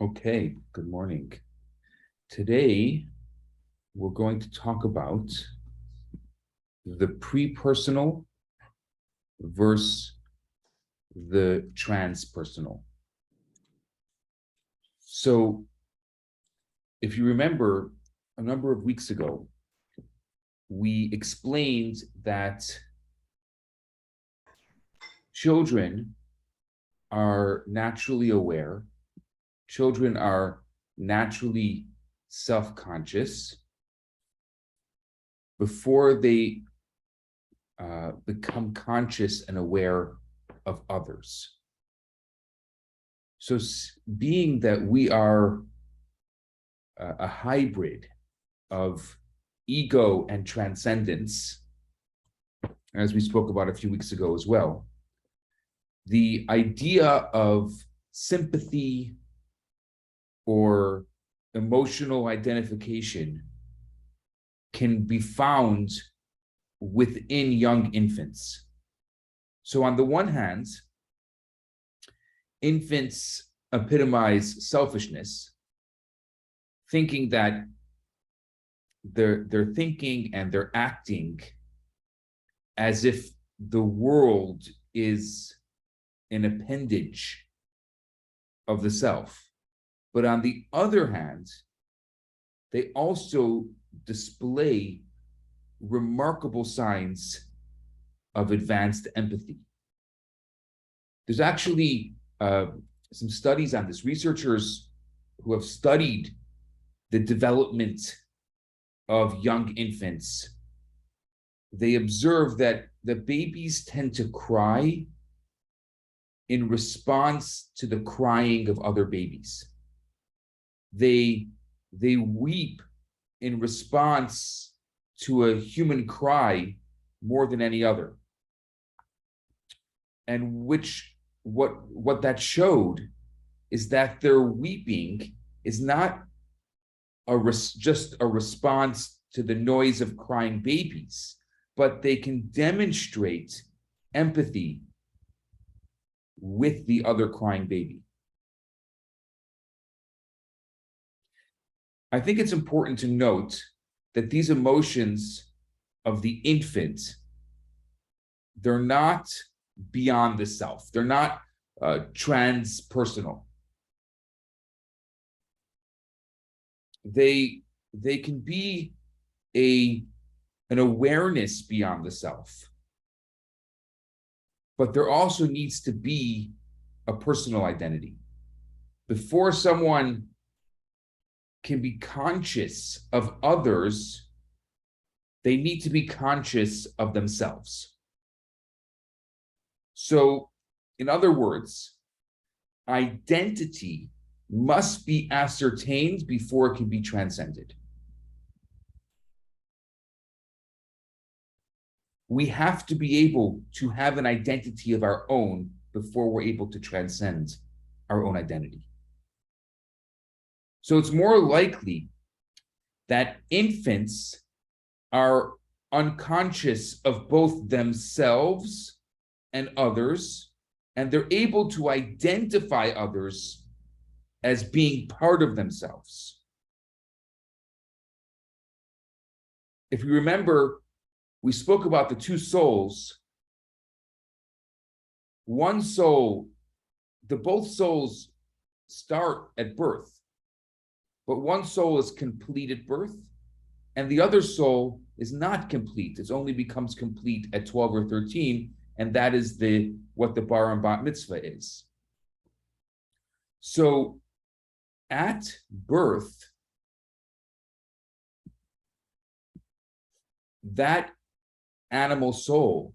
Okay, good morning. Today, we're going to talk about the pre-personal versus the transpersonal. So, if you remember, a number of weeks ago, we explained that children are naturally aware, children are naturally self-conscious before they become conscious and aware of others. So, being that we are a hybrid of ego and transcendence, as we spoke about a few weeks ago as well, the idea of sympathy or emotional identification can be found within young infants. So, on the one hand, infants epitomize selfishness, thinking that they're thinking and they're acting as if the world is an appendage of the self. But on the other hand, they also display remarkable signs of advanced empathy. There's actually some studies on this. Researchers who have studied the development of young infants, they observe that the babies tend to cry in response to the crying of other babies. They weep in response to a human cry more than any other. And what that showed is that their weeping is not just a response to the noise of crying babies, but they can demonstrate empathy with the other crying baby. I think it's important to note that these emotions of the infant, they're not beyond the self. They're not transpersonal. They can be an awareness beyond the self, but there also needs to be a personal identity. Before someone can be conscious of others, they need to be conscious of themselves. So, in other words, identity must be ascertained before it can be transcended. We have to be able to have an identity of our own before we're able to transcend our own identity. So it's more likely that infants are unconscious of both themselves and others, and they're able to identify others as being part of themselves. If you remember, we spoke about the two souls. One soul, both souls start at birth, but one soul is complete at birth, and the other soul is not complete. It only becomes complete at 12 or 13, and that is what the bar and bat mitzvah is. So at birth, that animal soul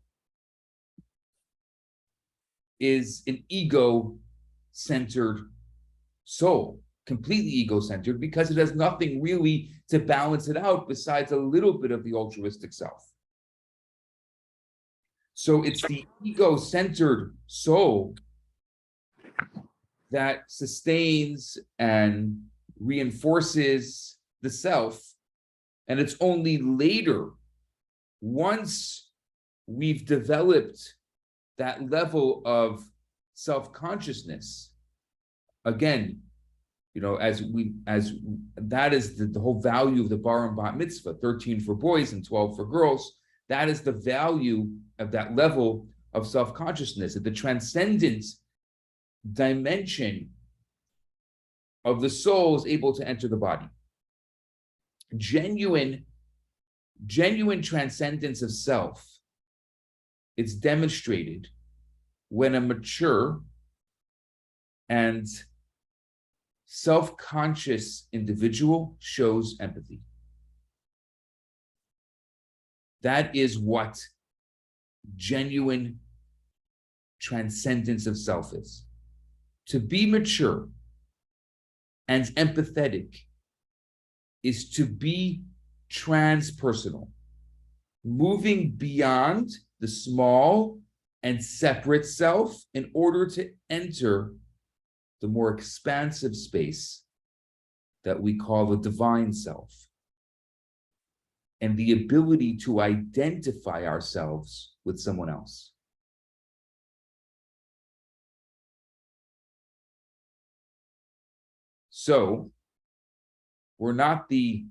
is an ego-centered soul, completely ego-centered, because it has nothing really to balance it out besides a little bit of the altruistic self. So it's the ego-centered soul that sustains and reinforces the self. And it's only later, once we've developed that level of self-consciousness, again, as that is the whole value of the bar and bat mitzvah, 13 for boys and 12 for girls. That is the value of that level of self-consciousness, at the transcendent dimension of the soul is able to enter the body. Genuine transcendence of self, it's demonstrated when a mature and self-conscious individual shows empathy. That is what genuine transcendence of self is. To be mature and empathetic is to be transpersonal, moving beyond the small and separate self in order to enter the more expansive space that we call the divine self, and the ability to identify ourselves with someone else. So we're not the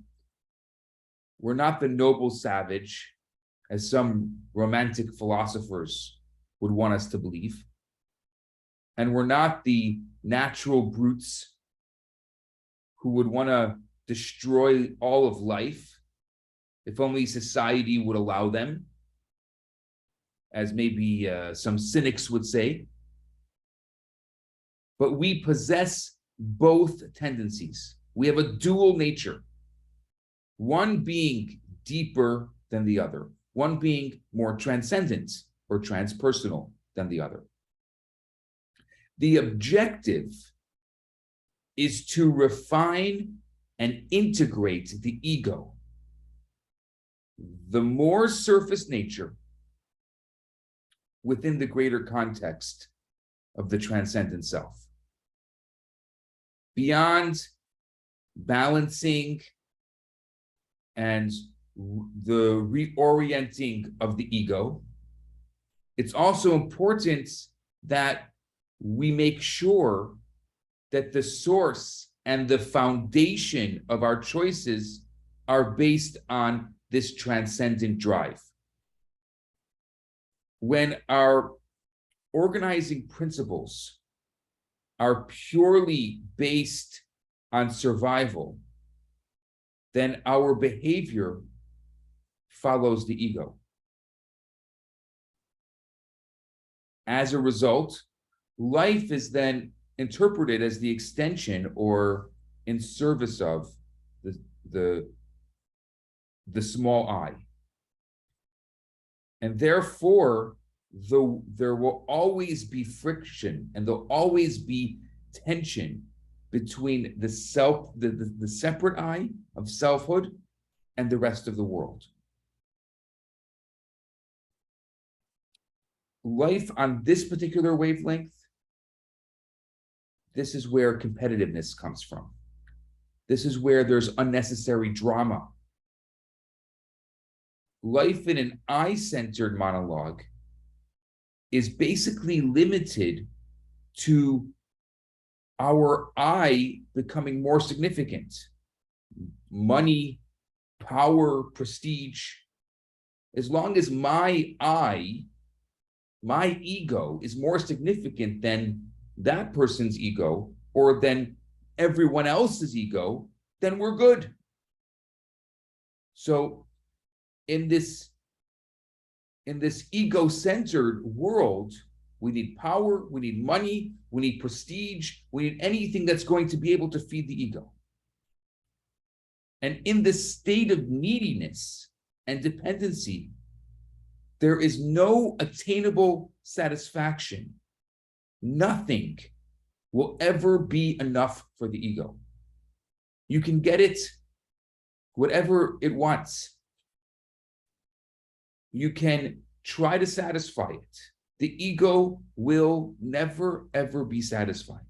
noble savage, as some romantic philosophers would want us to believe. And we're not the natural brutes who would want to destroy all of life if only society would allow them, as maybe some cynics would say. But we possess both tendencies. We have a dual nature, one being deeper than the other, one being more transcendent or transpersonal than the other. The objective is to refine and integrate the ego, the more surface nature, within the greater context of the transcendent self. Beyond balancing and the reorienting of the ego, it's also important that we make sure that the source and the foundation of our choices are based on this transcendent drive. When our organizing principles are purely based on survival, then our behavior follows the ego. As a result, life is then interpreted as the extension or in service of the small I. And therefore, there will always be friction and there'll always be tension between the self, the separate I of selfhood and the rest of the world. Life on this particular wavelength, this is where competitiveness comes from. This is where there's unnecessary drama. Life in an I-centered monologue is basically limited to our I becoming more significant. Money, power, prestige. As long as my I, my ego is more significant than that person's ego or than everyone else's ego, then we're good. So in this ego-centered world, we need power, we need money, we need prestige, we need anything that's going to be able to feed the ego. And in this state of neediness and dependency, there is no attainable satisfaction. Nothing will ever be enough for the ego. You can get it whatever it wants. You can try to satisfy it. The ego will never, ever be satisfied.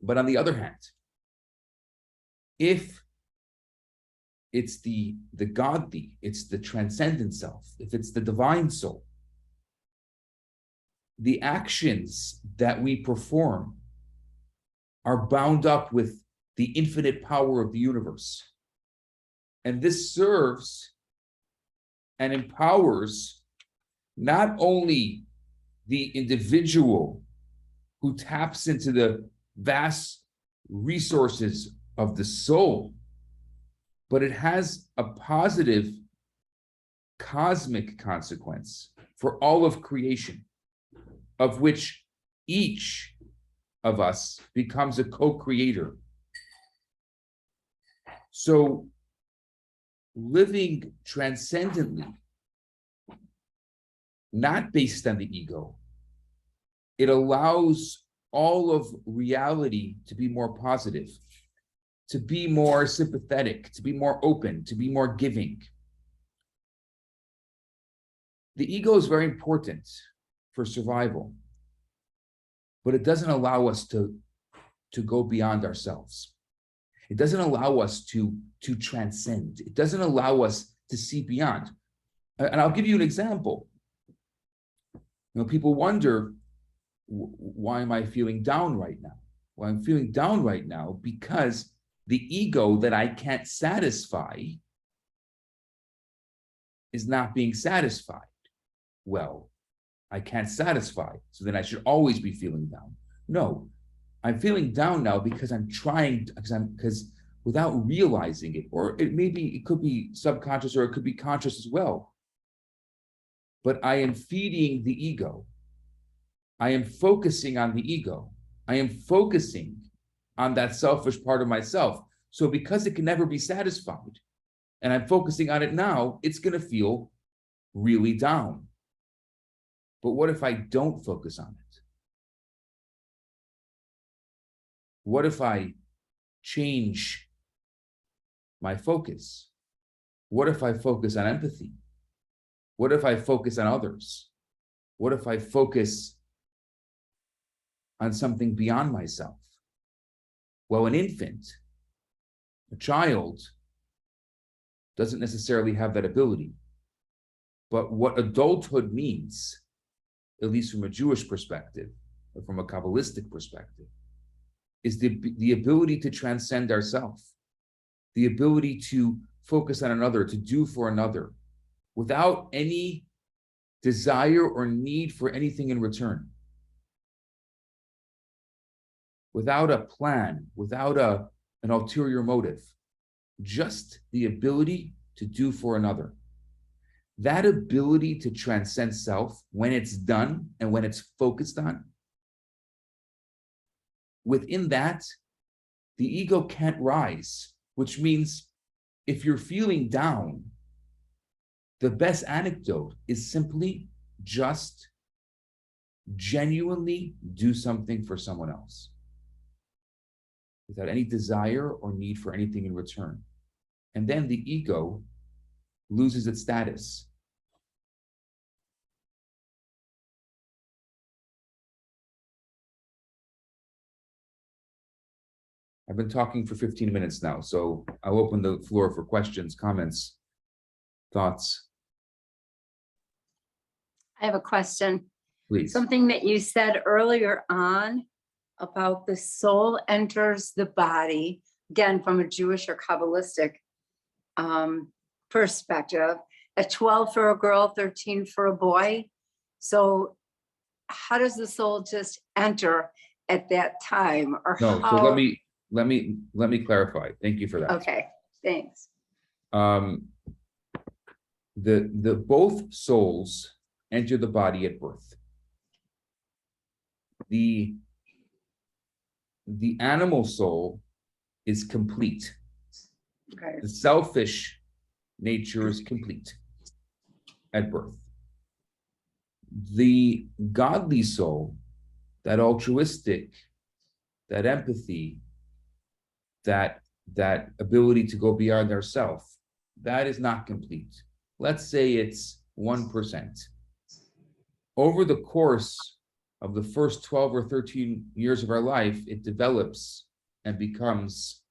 But on the other hand, if it's the godly, it's the transcendent self, if it's the divine soul, the actions that we perform are bound up with the infinite power of the universe. And this serves and empowers not only the individual who taps into the vast resources of the soul, but it has a positive cosmic consequence for all of creation, of which each of us becomes a co-creator. So living transcendently, not based on the ego, it allows all of reality to be more positive, to be more sympathetic, to be more open, to be more giving. The ego is very important for survival, but it doesn't allow us to go beyond ourselves. It doesn't allow us to transcend. It doesn't allow us to see beyond. And I'll give you an example. People wonder, why am I feeling down right now? Well, I'm feeling down right now because the ego that I can't satisfy is not being satisfied. Well, I can't satisfy, so then I should always be feeling down. No, I'm feeling down now because I'm trying, because without realizing it, or it could be subconscious or it could be conscious as well. But I am feeding the ego. I am focusing on the ego. I am focusing on that selfish part of myself. So because it can never be satisfied, and I'm focusing on it now, it's going to feel really down. But what if I don't focus on it? What if I change my focus? What if I focus on empathy? What if I focus on others? What if I focus on something beyond myself? Well, an infant, a child, doesn't necessarily have that ability. But what adulthood means, at least from a Jewish perspective, or from a Kabbalistic perspective, is the ability to transcend ourselves, the ability to focus on another, to do for another, without any desire or need for anything in return. Without a plan, without an ulterior motive, just the ability to do for another. That ability to transcend self, when it's done and when it's focused on, within that, the ego can't rise, which means if you're feeling down, the best antidote is simply just genuinely do something for someone else without any desire or need for anything in return. And then the ego loses its status. I've been talking for 15 minutes now, so I'll open the floor for questions, comments, thoughts. I have a question. Please. Something that you said earlier on about the soul enters the body, again, from a Jewish or Kabbalistic perspective, at 12 for a girl, 13 for a boy. So how does the soul just enter at that time? Or no, how... so let me clarify. Thank you for that. Okay, thanks. The both souls enter the body at birth. The animal soul is complete. Okay. The selfish nature is complete at birth. The godly soul, that altruistic, that empathy, that ability to go beyond ourself, that is not complete. Let's say it's 1%. Over the course of the first 12 or 13 years of our life, it develops and becomes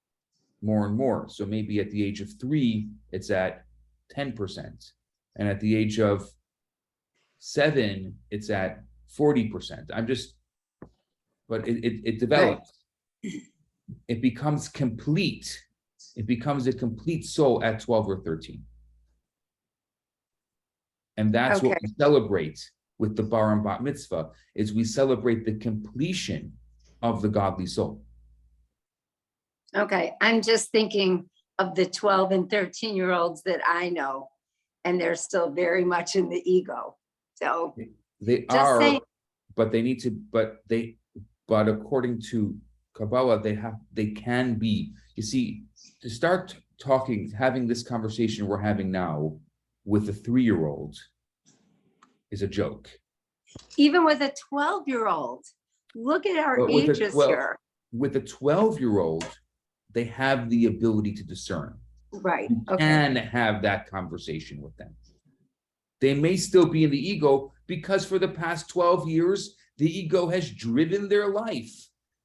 more and more. So maybe at the age of 3, it's at 10%. And at the age of 7, it's at 40%. But it develops. it becomes complete. It becomes a complete soul at 12 or 13. And that's what Okay. we celebrate with the bar and bat mitzvah, is we celebrate the completion of the godly soul. Okay, I'm just thinking of the 12 and 13-year-olds that I know, and they're still very much in the ego. So They just are, saying, but they need to, but according to Kabbalah, they can be. You see, to start talking, having this conversation we're having now with a 3-year-old is a joke. even with a 12-year-old, look at our But ages here. with a 12-year-old, they have the ability to discern. Right, You okay. can have that conversation with them. They may still be in the ego because for the past 12 years, the ego has driven their life.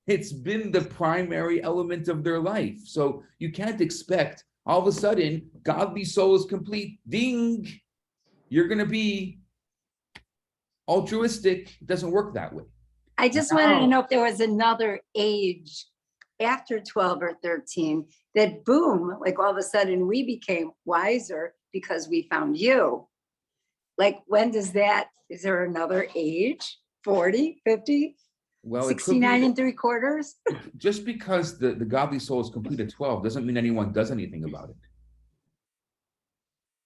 It's been the primary element of their life. So you can't expect all of a sudden, godly soul is complete. Ding, you're going to be altruistic. It doesn't work that way. I just wanted to know if there was another age after 12 or 13 that boom, like all of a sudden we became wiser because we found you. Like, when does that, is there another age? 40, 50, Well, 69 and 3/4? Just because the godly soul is complete at 12 doesn't mean anyone does anything about it.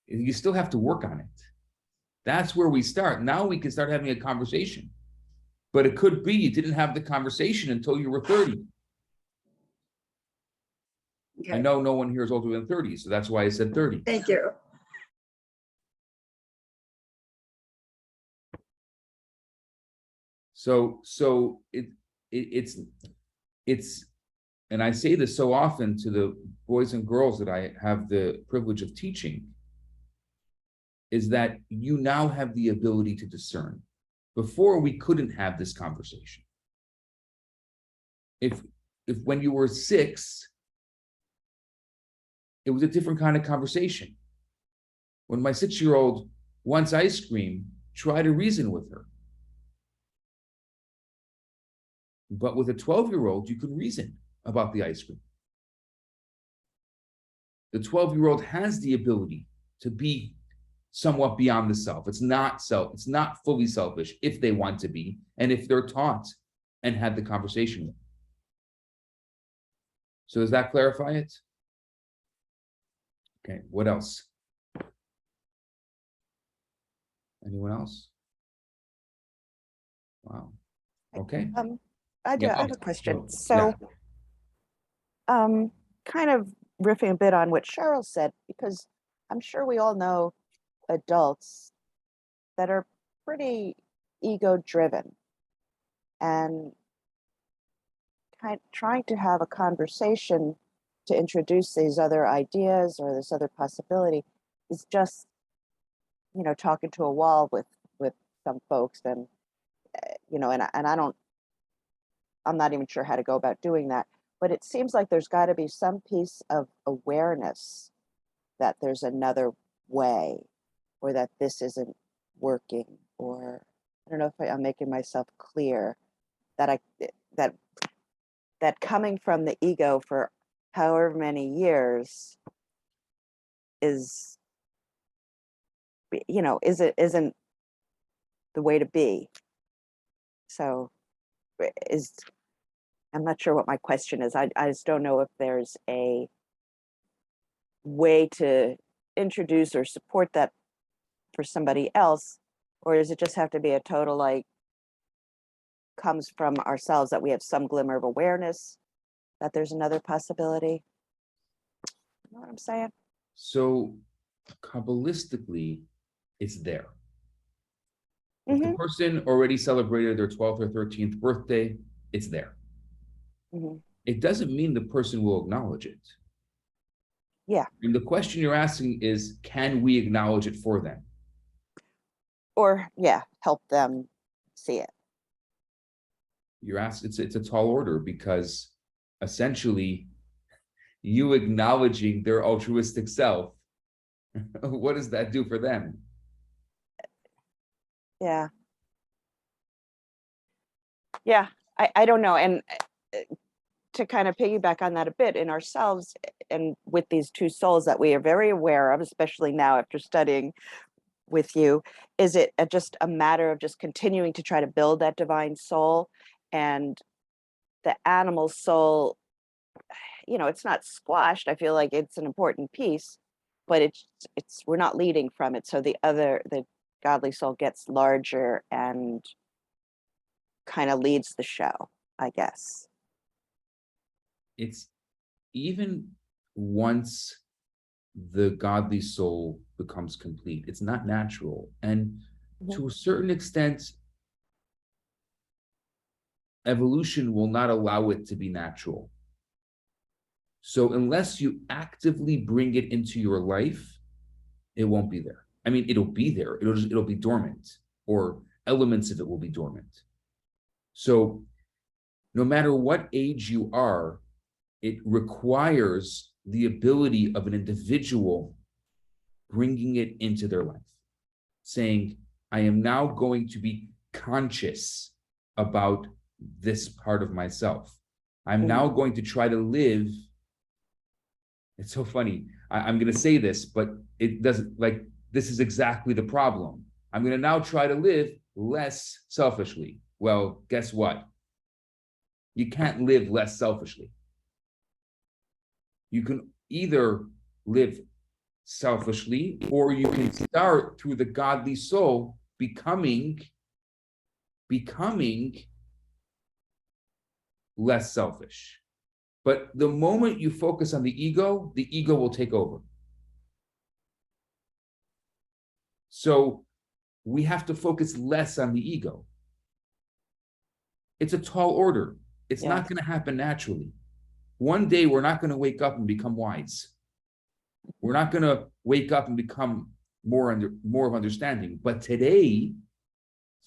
You still have to work on it. That's where we start. Now we can start having a conversation. But it could be you didn't have the conversation until you were 30. Okay. I know no one here is older than 30, so that's why I said 30. Thank you. So it's, and I say this so often to the boys and girls that I have the privilege of teaching, is that you now have the ability to discern. Before, we couldn't have this conversation. If when you were 6, it was a different kind of conversation. When my 6-year-old wants ice cream, try to reason with her. But with a 12-year-old, you can reason about the ice cream. The 12-year-old has the ability to be somewhat beyond the self. It's not fully selfish if they want to be, and if they're taught and had the conversation with. So does that clarify it? Okay, what else? Anyone else? Wow. Okay. I have a question. Yeah. Kind of riffing a bit on what Cheryl said, because I'm sure we all know adults that are pretty ego driven, and trying to have a conversation to introduce these other ideas or this other possibility is just, talking to a wall with some folks. And I'm not even sure how to go about doing that, but it seems like there's got to be some piece of awareness that there's another way, or that this isn't working, or I don't know if I'm making myself clear, that that coming from the ego for however many years isn't the way to be. So I'm not sure what my question is. I just don't know if there's a way to introduce or support that for somebody else, or does it just have to be a total, comes from ourselves, that we have some glimmer of awareness that there's another possibility? You know what I'm saying? So Kabbalistically, it's there. If the person already celebrated their 12th or 13th birthday, it's there. It doesn't mean the person will acknowledge it. Yeah. And the question you're asking is, can we acknowledge it for them? Or, help them see it. You're asking, it's a tall order, because essentially you acknowledging their altruistic self, what does that do for them? Yeah, I don't know. And to kind of piggyback on that a bit in ourselves and with these two souls that we are very aware of, especially now after studying with you, is it just a matter of just continuing to try to build that divine soul, and the animal soul, it's not squashed. I feel like it's an important piece, but it's we're not leading from it. So the godly soul gets larger and kind of leads the show, I guess. It's even once the godly soul becomes complete, it's not natural. And to a certain extent, evolution will not allow it to be natural. So unless you actively bring it into your life, it won't be there. I mean, it'll be there. It'll be dormant, or elements of it will be dormant. So no matter what age you are, it requires the ability of an individual bringing it into their life, saying, I am now going to be conscious about this part of myself. I'm now going to try to live. It's so funny. I'm going to say this, but it doesn't, like, this is exactly the problem. I'm going to now try to live less selfishly. Well, guess what? You can't live less selfishly. You can either live selfishly, or you can start through the godly soul becoming less selfish. But the moment you focus on the ego will take over. So we have to focus less on the ego. It's a tall order. It's not going to happen naturally. One day we're not going to wake up and become wise. We're not going to wake up and become more of understanding. But today,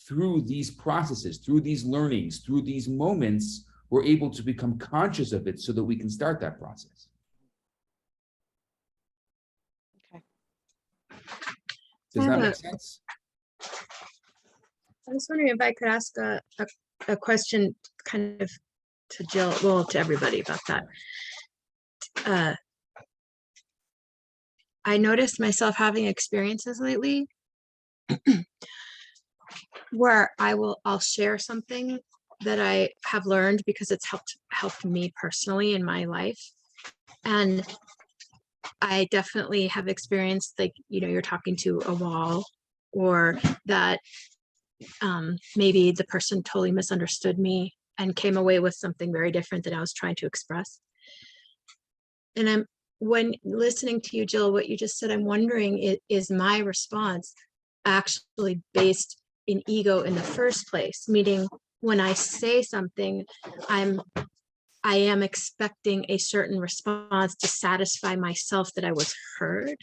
through these processes, through these learnings, through these moments, we're able to become conscious of it so that we can start that process. Okay. Does that make sense? I was wondering if I could ask a question kind of to Jill, well, to everybody about that. I noticed myself having experiences lately where I'll share something that I have learned because it's helped me personally in my life. And I definitely have experienced, like, you're talking to a wall, or that maybe the person totally misunderstood me and came away with something very different than I was trying to express. And when listening to you, Jill, what you just said, I'm wondering, is my response actually based in ego in the first place? Meaning, when I say something, I am expecting a certain response to satisfy myself that I was heard.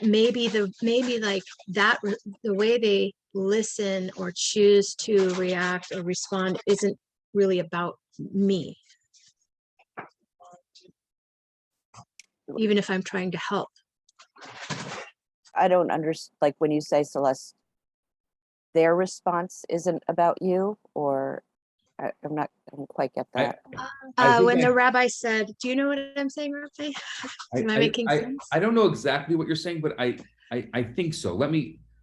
Maybe like that, the way they listen or choose to react or respond isn't really about me, even if I'm trying to help. I don't understand, like, when you say, Celeste, their response isn't about you, or I don't quite get that. When the rabbi said, do you know what I'm saying, Rabbi? Am I making sense? I don't know exactly what you're saying, but I think so.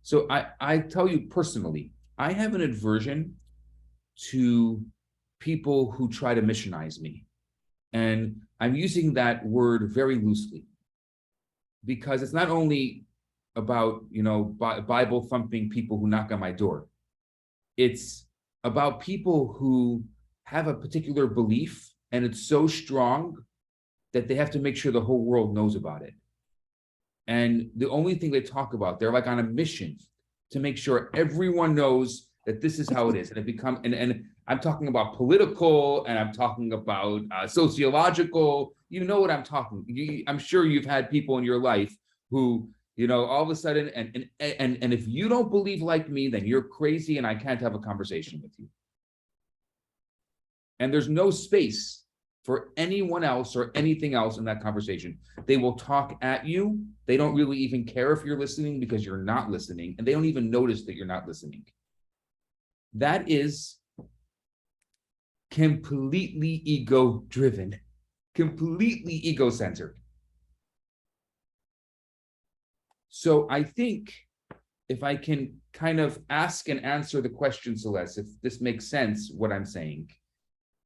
So I tell you personally, I have an aversion to people who try to missionize me. And I'm using that word very loosely, because it's not only about, Bible thumping people who knock on my door. It's about people who have a particular belief, and it's so strong that they have to make sure the whole world knows about it. And the only thing they talk about, they're like on a mission to make sure everyone knows that this is how it is. And and I'm talking about political, and I'm talking about sociological, what I'm talking. I'm sure you've had people in your life who, all of a sudden, and if you don't believe like me, then you're crazy and I can't have a conversation with you. And there's no space for anyone else or anything else in that conversation. They will talk at you. They don't really even care if you're listening, because you're not listening, and they don't even notice that you're not listening. That is completely ego-driven, completely ego-centered. So I think if I can kind of ask and answer the question, Celeste, if this makes sense, what I'm saying,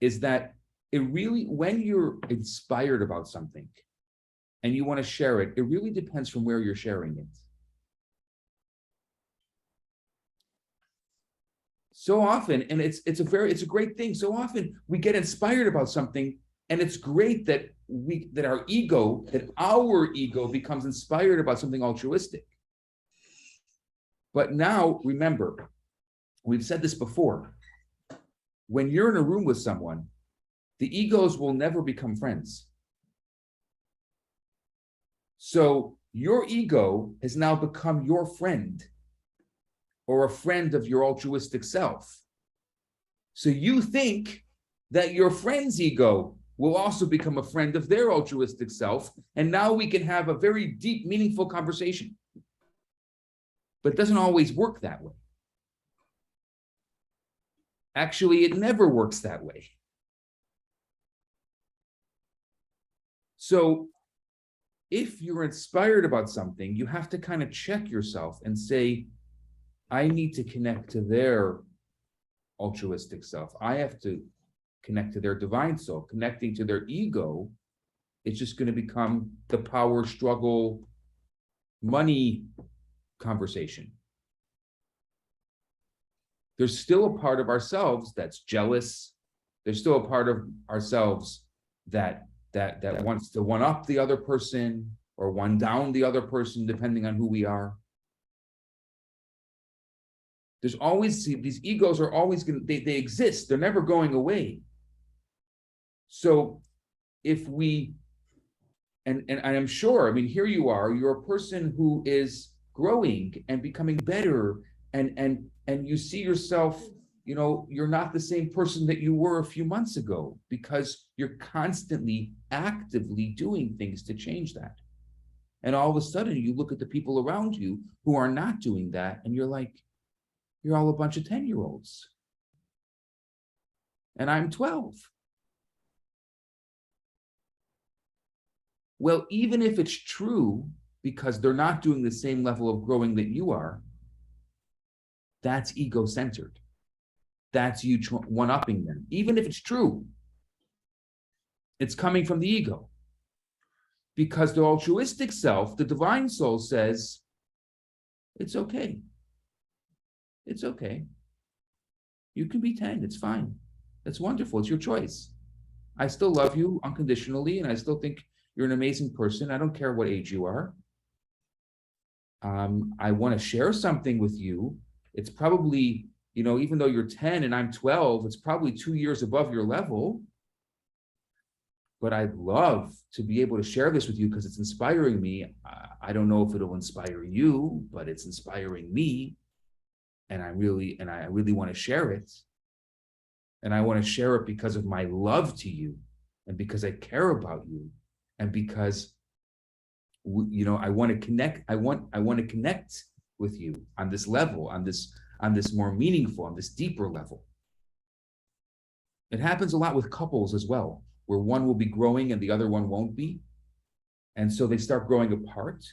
is that it really, when you're inspired about something and you want to share it, it really depends from where you're sharing it. So often, and it's a great thing. So often we get inspired about something, and it's great that our ego becomes inspired about something altruistic. But now remember, we've said this before, when you're in a room with someone, the egos will never become friends. So your ego has now become your friend, or a friend of your altruistic self. So you think that your friend's ego will also become a friend of their altruistic self, and now we can have a very deep, meaningful conversation. But it doesn't always work that way. Actually, it never works that way. So if you're inspired about something, you have to kind of check yourself and say, I need to connect to their altruistic self. I have to connect to their divine soul. Connecting to their ego, it's just going to become the power struggle, money conversation. There's still a part of ourselves that's jealous. There's still a part of ourselves that wants to one up the other person or one down the other person, depending on who we are. There's always, these egos are always going to, they exist. They're never going away. So if we, and I'm sure, I mean, here you are, you're a person who is growing and becoming better, and you see yourself, you know, you're not the same person that you were a few months ago, because you're constantly actively doing things to change that. And all of a sudden you look at the people around you who are not doing that, and you're like, you're all a bunch of 10-year-olds. And I'm 12. Well, even if it's true, because they're not doing the same level of growing that you are, that's ego-centered. That's you one-upping them. Even if it's true, it's coming from the ego. Because the altruistic self, the divine soul, says, it's okay. It's okay. You can be 10, it's fine. That's wonderful, it's your choice. I still love you unconditionally, and I still think you're an amazing person. I don't care what age you are. I want to share something with you. It's probably, you know, even though you're 10 and I'm 12, it's probably 2 years above your level. But I'd love to be able to share this with you because it's inspiring me. I don't know if it'll inspire you, but it's inspiring me. And I really want to share it. And I want to share it because of my love to you, and because I care about you, and because, you know, I want to connect. I want to connect with you on this level, on this more meaningful, on this deeper level. It happens a lot with couples as well, where one will be growing and the other one won't be. And so they start growing apart.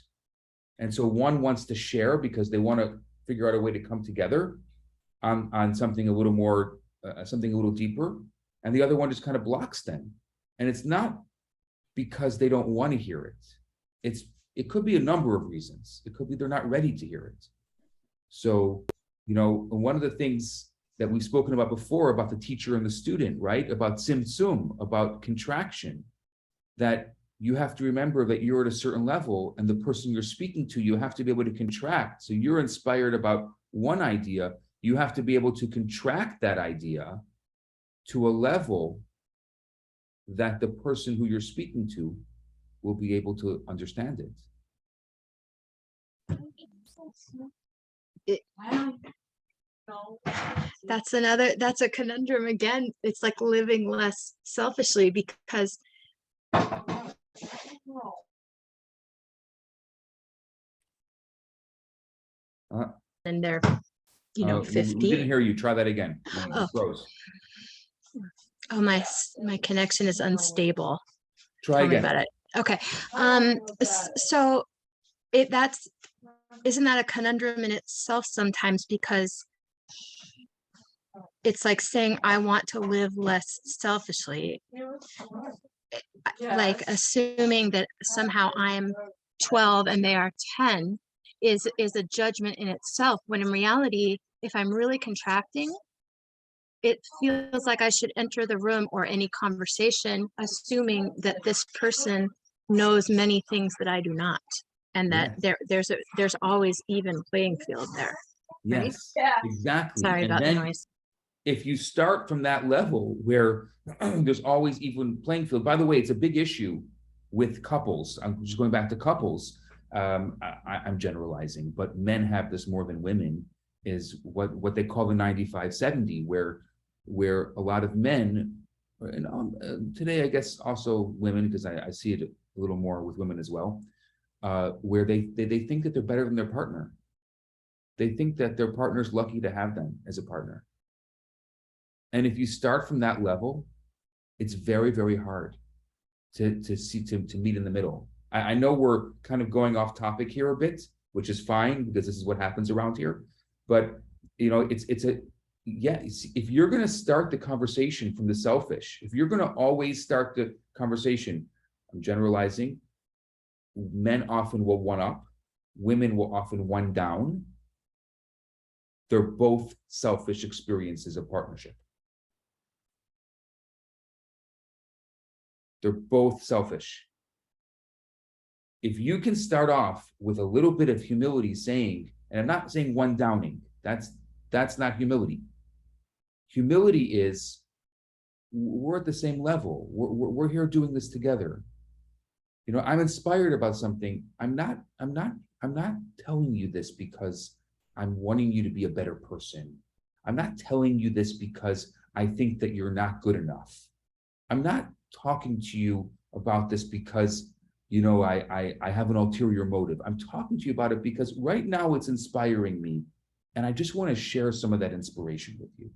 And so one wants to share because they want to figure out a way to come together on something a little more, something a little deeper. And the other one just kind of blocks them. And it's not because they don't want to hear it. It could be a number of reasons. It could be they're not ready to hear it. So, you know, one of the things that we've spoken about before, about the teacher and the student, right? About tzimtzum, about contraction, that you have to remember that you're at a certain level, and the person you're speaking to, you have to be able to contract. So you're inspired about one idea, you have to be able to contract that idea to a level that the person who you're speaking to will be able to understand it. That's a conundrum again. It's like living less selfishly, because and they're, you know, We didn't 15. hear you. Try that again. Oh. Froze. Oh, my connection is unstable. Try Tell me again. about it. Okay. So isn't that a conundrum in itself sometimes, because it's like saying I want to live less selfishly, like assuming that somehow I'm 12 and they are 10 is a judgment in itself, when in reality, if I'm really contracting, it feels like I should enter the room or any conversation assuming that this person knows many things that I do not, and that Yes. there's always even playing field there. Right? Yes, exactly. Sorry And about the then noise. if you start from that level where there's always even playing field, by the way, it's a big issue with couples. I'm just going back to couples. I'm generalizing, but men have this more than women, is what they call the 95-70, where a lot of men, and today I guess also women, because I see it a little more with women as well, where they think that they're better than their partner. They think that their partner's lucky to have them as a partner. And if you start from that level, it's very, very hard to meet in the middle. I know we're kind of going off topic here a bit, which is fine because this is what happens around here. But if you're going to start the conversation from the selfish, if you're going to always start the conversation, I'm generalizing, men often will one up, women will often one down. They're both selfish experiences of partnership. They're both selfish. If you can start off with a little bit of humility, saying, and I'm not saying one downing, that's not humility. Humility is, we're at the same level. We're here doing this together. I'm inspired about something. I'm not telling you this because I'm wanting you to be a better person. I'm not telling you this because I think that you're not good enough. I'm not talking to you about this because, I have an ulterior motive. I'm talking to you about it because right now it's inspiring me. And I just want to share some of that inspiration with you.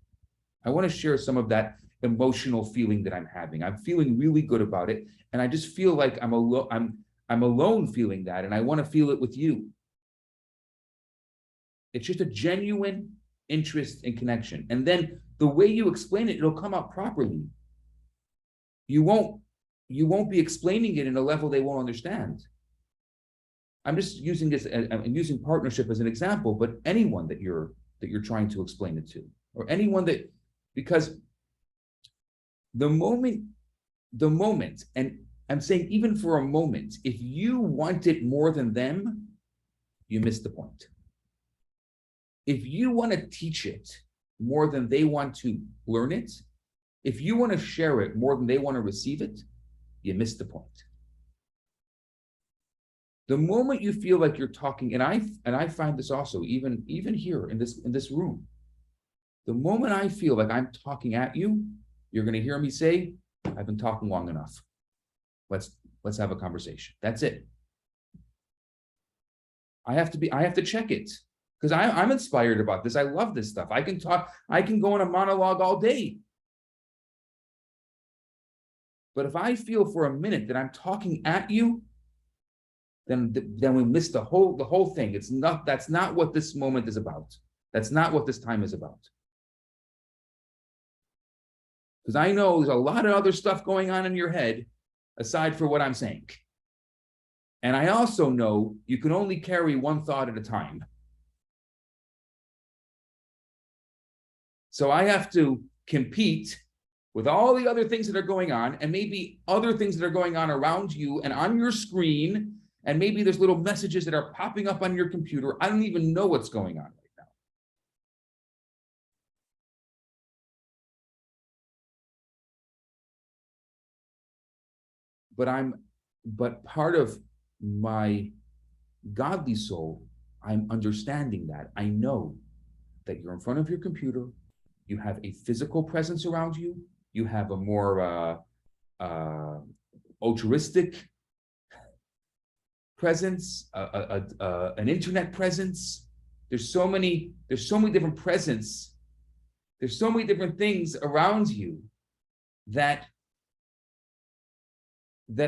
I want to share some of that emotional feeling that I'm having. I'm feeling really good about it. And I just feel like I'm alone feeling that. And I want to feel it with you. It's just a genuine interest and connection. And then the way you explain it, it'll come out properly. You won't be explaining it in a level they won't understand. I'm just using this, I'm using partnership as an example, but anyone that you're trying to explain it to, or anyone that, because the moment, and I'm saying even for a moment, if you want it more than them, you miss the point. If you want to teach it more than they want to learn it, if you want to share it more than they want to receive it, you miss the point. The moment you feel like you're talking, and I find this also even here in this room, the moment I feel like I'm talking at you, you're going to hear me say, I've been talking long enough. Let's have a conversation. That's it. I have to check it because I'm inspired about this. I love this stuff. I can talk, I can go on a monologue all day. But if I feel for a minute that I'm talking at you, then we miss the whole thing. That's not what this moment is about. That's not what this time is about. Because I know there's a lot of other stuff going on in your head aside for what I'm saying. And I also know you can only carry one thought at a time. So I have to compete with all the other things that are going on, and maybe other things that are going on around you and on your screen, and maybe there's little messages that are popping up on your computer. I don't even know what's going on right now. But part of my godly soul, I'm understanding that. I know that you're in front of your computer, you have a physical presence around you, you have a more altruistic presence, an internet presence. There's so many different presence. There's so many different things around you that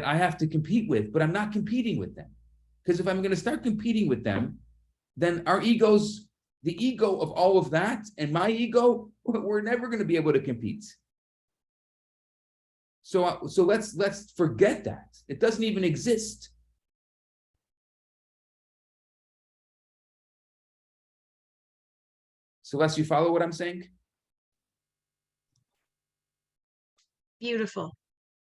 I have to compete with, but I'm not competing with them. Because if I'm going to start competing with them, then our egos, the ego of all of that and my ego, we're never going to be able to compete. So let's forget that. It doesn't even exist. Celeste, you follow what I'm saying? Beautiful.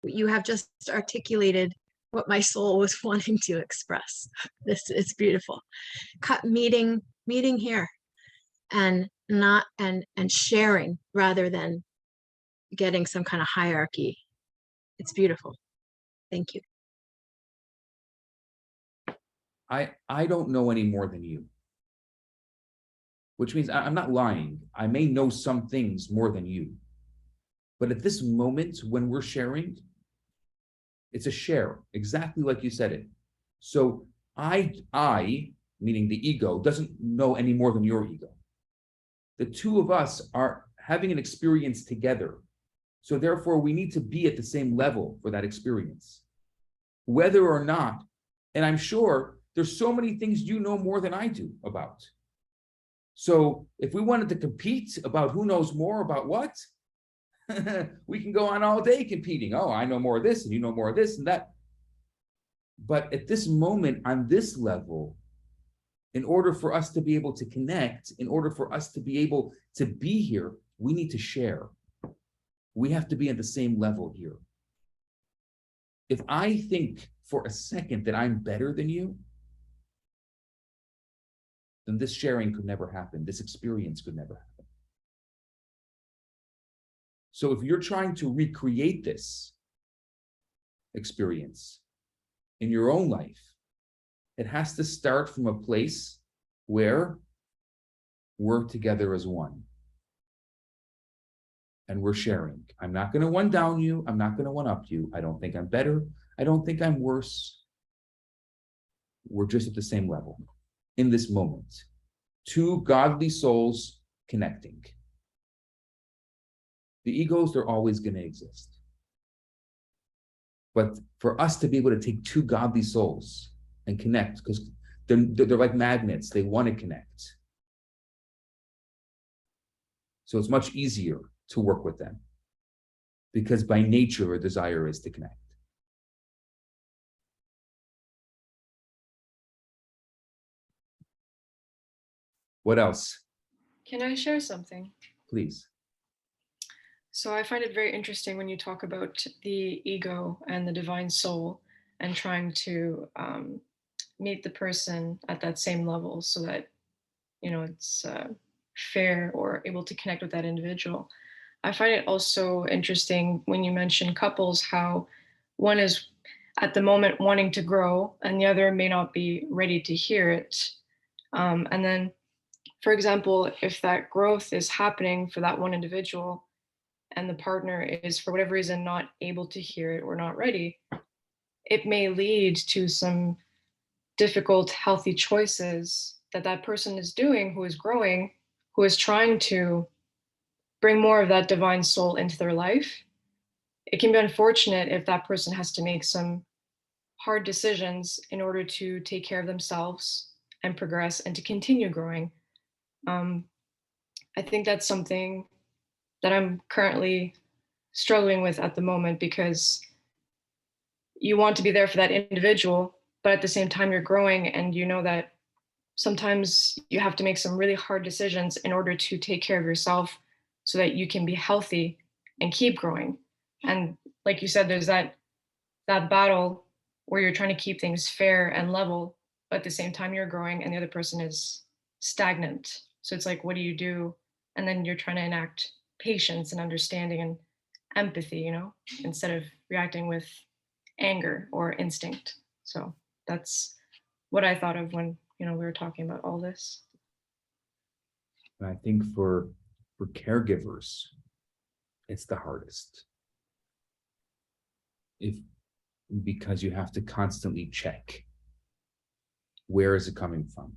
You have just articulated what my soul was wanting to express. This is beautiful. Meeting here and not and sharing rather than getting some kind of hierarchy. It's beautiful. Thank you. I don't know any more than you, which means I'm not lying. I may know some things more than you, but at this moment when we're sharing, it's a share, exactly like you said it. So I, meaning the ego, doesn't know any more than your ego. The two of us are having an experience together. So therefore, we need to be at the same level for that experience, whether or not, and I'm sure there's so many things you know more than I do about. So if we wanted to compete about who knows more about what, we can go on all day competing. Oh, I know more of this and you know more of this and that. But at this moment, on this level, in order for us to be able to connect, in order for us to be able to be here, we need to share. We have to be at the same level here. If I think for a second that I'm better than you, then this sharing could never happen. This experience could never happen. So if you're trying to recreate this experience in your own life, it has to start from a place where we're together as one. And we're sharing. I'm not going to one down you. I'm not going to one up you. I don't think I'm better. I don't think I'm worse. We're just at the same level in this moment. Two godly souls connecting. The egos, they're always going to exist. But for us to be able to take two godly souls and connect, because they're like magnets, they want to connect. So it's much easier to work with them, because by nature, a desire is to connect. What else? Can I share something? Please. So I find it very interesting when you talk about the ego and the divine soul and trying to meet the person at that same level so that, it's fair or able to connect with that individual. I find it also interesting when you mention couples, how one is at the moment wanting to grow and the other may not be ready to hear it. And then, for example, if that growth is happening for that one individual and the partner is, for whatever reason, not able to hear it or not ready, it may lead to some difficult, healthy choices that person is doing, who is growing, who is trying to bring more of that divine soul into their life. It can be unfortunate if that person has to make some hard decisions in order to take care of themselves and progress and to continue growing. I think that's something that I'm currently struggling with at the moment, because you want to be there for that individual, but at the same time you're growing, and you know that sometimes you have to make some really hard decisions in order to take care of yourself so that you can be healthy and keep growing. And like you said, there's that battle where you're trying to keep things fair and level, but at the same time you're growing and the other person is stagnant. So it's like, what do you do? And then you're trying to enact patience and understanding and empathy, instead of reacting with anger or instinct. So that's what I thought of when, we were talking about all this. And I think for caregivers, it's the hardest. Because you have to constantly check, where is it coming from?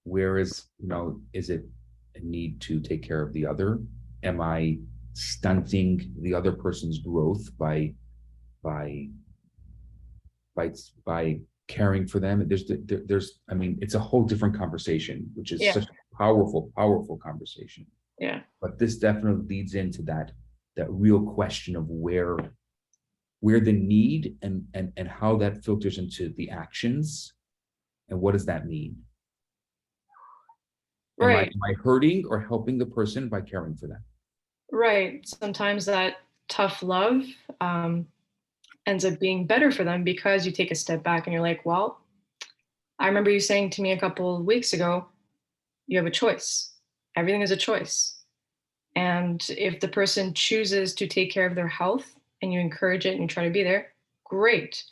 Where is it a need to take care of the other? Am I stunting the other person's growth by by caring for them. There's I mean, it's a whole different conversation, which is Yeah. such a powerful conversation. Yeah. But this definitely leads into that real question of where the need and how that filters into the actions, and what does that mean? Right. Am I hurting or helping the person by caring for them? Right. Sometimes that tough love ends up being better for them because you take a step back and you're like, well, I remember you saying to me a couple of weeks ago, you have a choice. Everything is a choice. And if the person chooses to take care of their health and you encourage it and you try to be there, great.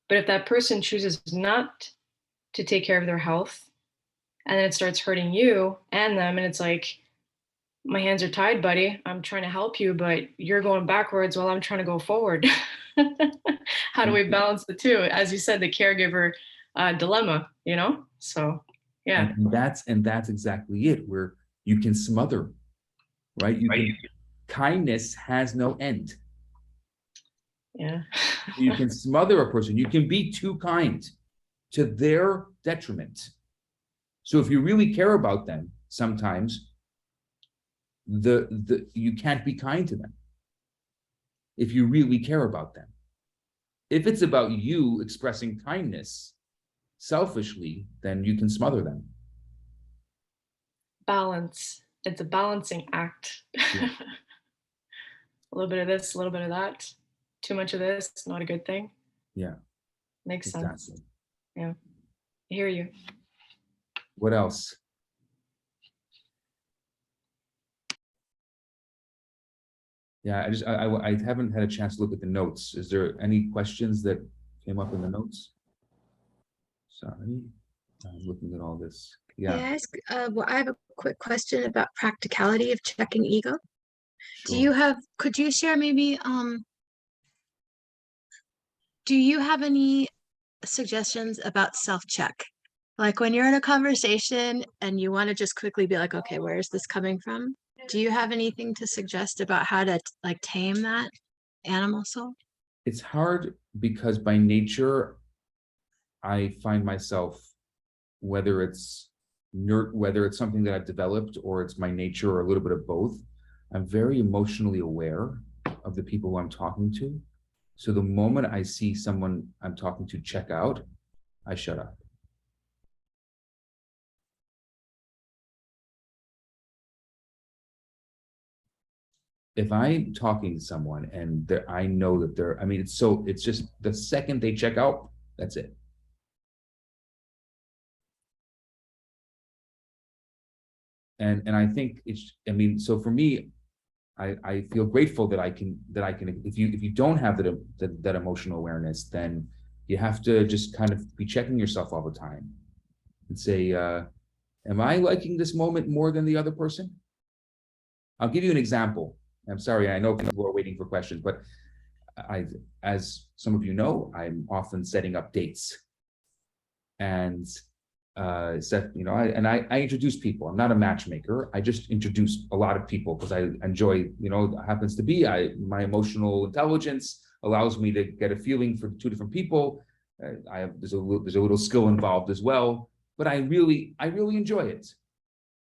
But if that person chooses not to take care of their health and then it starts hurting you and them, and it's like, my hands are tied, buddy. I'm trying to help you, but you're going backwards while I'm trying to go forward. How do we balance the two? As you said, the caregiver dilemma, you know? So, yeah. And that's exactly it, where you can smother, right? Kindness has no end. Yeah. You can smother a person. You can be too kind to their detriment. So if you really care about them, sometimes you can't be kind to them if you really care about them. If it's about you expressing kindness selfishly, then you can smother them. Balance. It's a balancing act. Yeah. A little bit of this, a little bit of that. Too much of this, not a good thing. Yeah. Makes sense. Exactly. Yeah. I hear you. What else? Yeah, I haven't had a chance to look at the notes. Is there any questions that came up in the notes? Sorry, I'm looking at all this. May I Yeah, ask, well, I have a quick question about practicality of checking ego. sure. Could you share maybe, do you have any suggestions about self-check? Like when you're in a conversation and you want to just quickly be like, okay, where is this coming from? Do you have anything to suggest about how to like tame that animal soul? It's hard because by nature, I find myself, whether it's something that I've developed or it's my nature or a little bit of both, I'm very emotionally aware of the people who I'm talking to. So the moment I see someone I'm talking to check out, I shut up. If I'm talking to someone and I know that I mean, it's just the second they check out, that's it. And I think I mean, so for me, I feel grateful that I can, if you don't have that emotional awareness, then you have to just kind of be checking yourself all the time and say, am I liking this moment more than the other person? I'll give you an example. I'm sorry, I know people are waiting for questions, but as some of you know, I'm often setting up dates and I introduce people. I'm not a matchmaker. I just introduce a lot of people because I enjoy, happens to be my emotional intelligence allows me to get a feeling for two different people. There's a little skill involved as well, but I really enjoy it.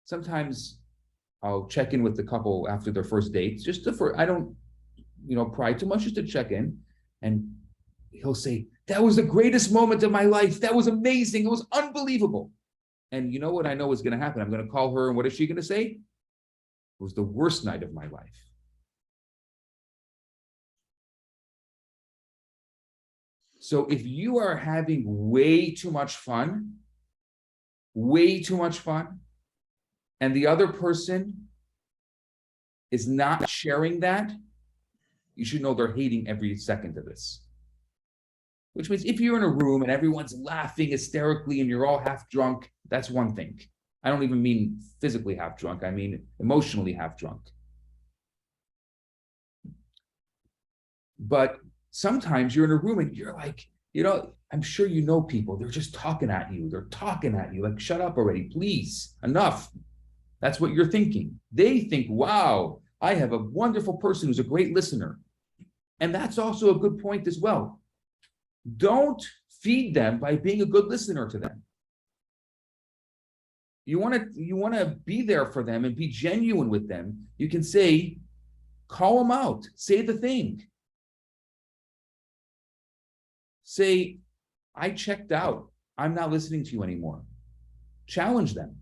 Sometimes I'll check in with the couple after their first date, I don't, pry too much, just to check in, and he'll say, that was the greatest moment of my life. That was amazing. It was unbelievable. And you know what I know is going to happen? I'm going to call her, and what is she going to say? It was the worst night of my life. So if you are having way too much fun, and the other person is not sharing that, you should know they're hating every second of this. Which means if you're in a room and everyone's laughing hysterically and you're all half drunk, that's one thing. I don't even mean physically half drunk. I mean emotionally half drunk. But sometimes you're in a room and you're like, I'm sure you know people. They're just talking at you. They're talking at you. Like, shut up already, please. Enough. That's what you're thinking. They think, wow, I have a wonderful person who's a great listener. And that's also a good point as well. Don't feed them by being a good listener to them. You want to be there for them and be genuine with them. You can say, call them out, say the thing. Say, I checked out. I'm not listening to you anymore. Challenge them.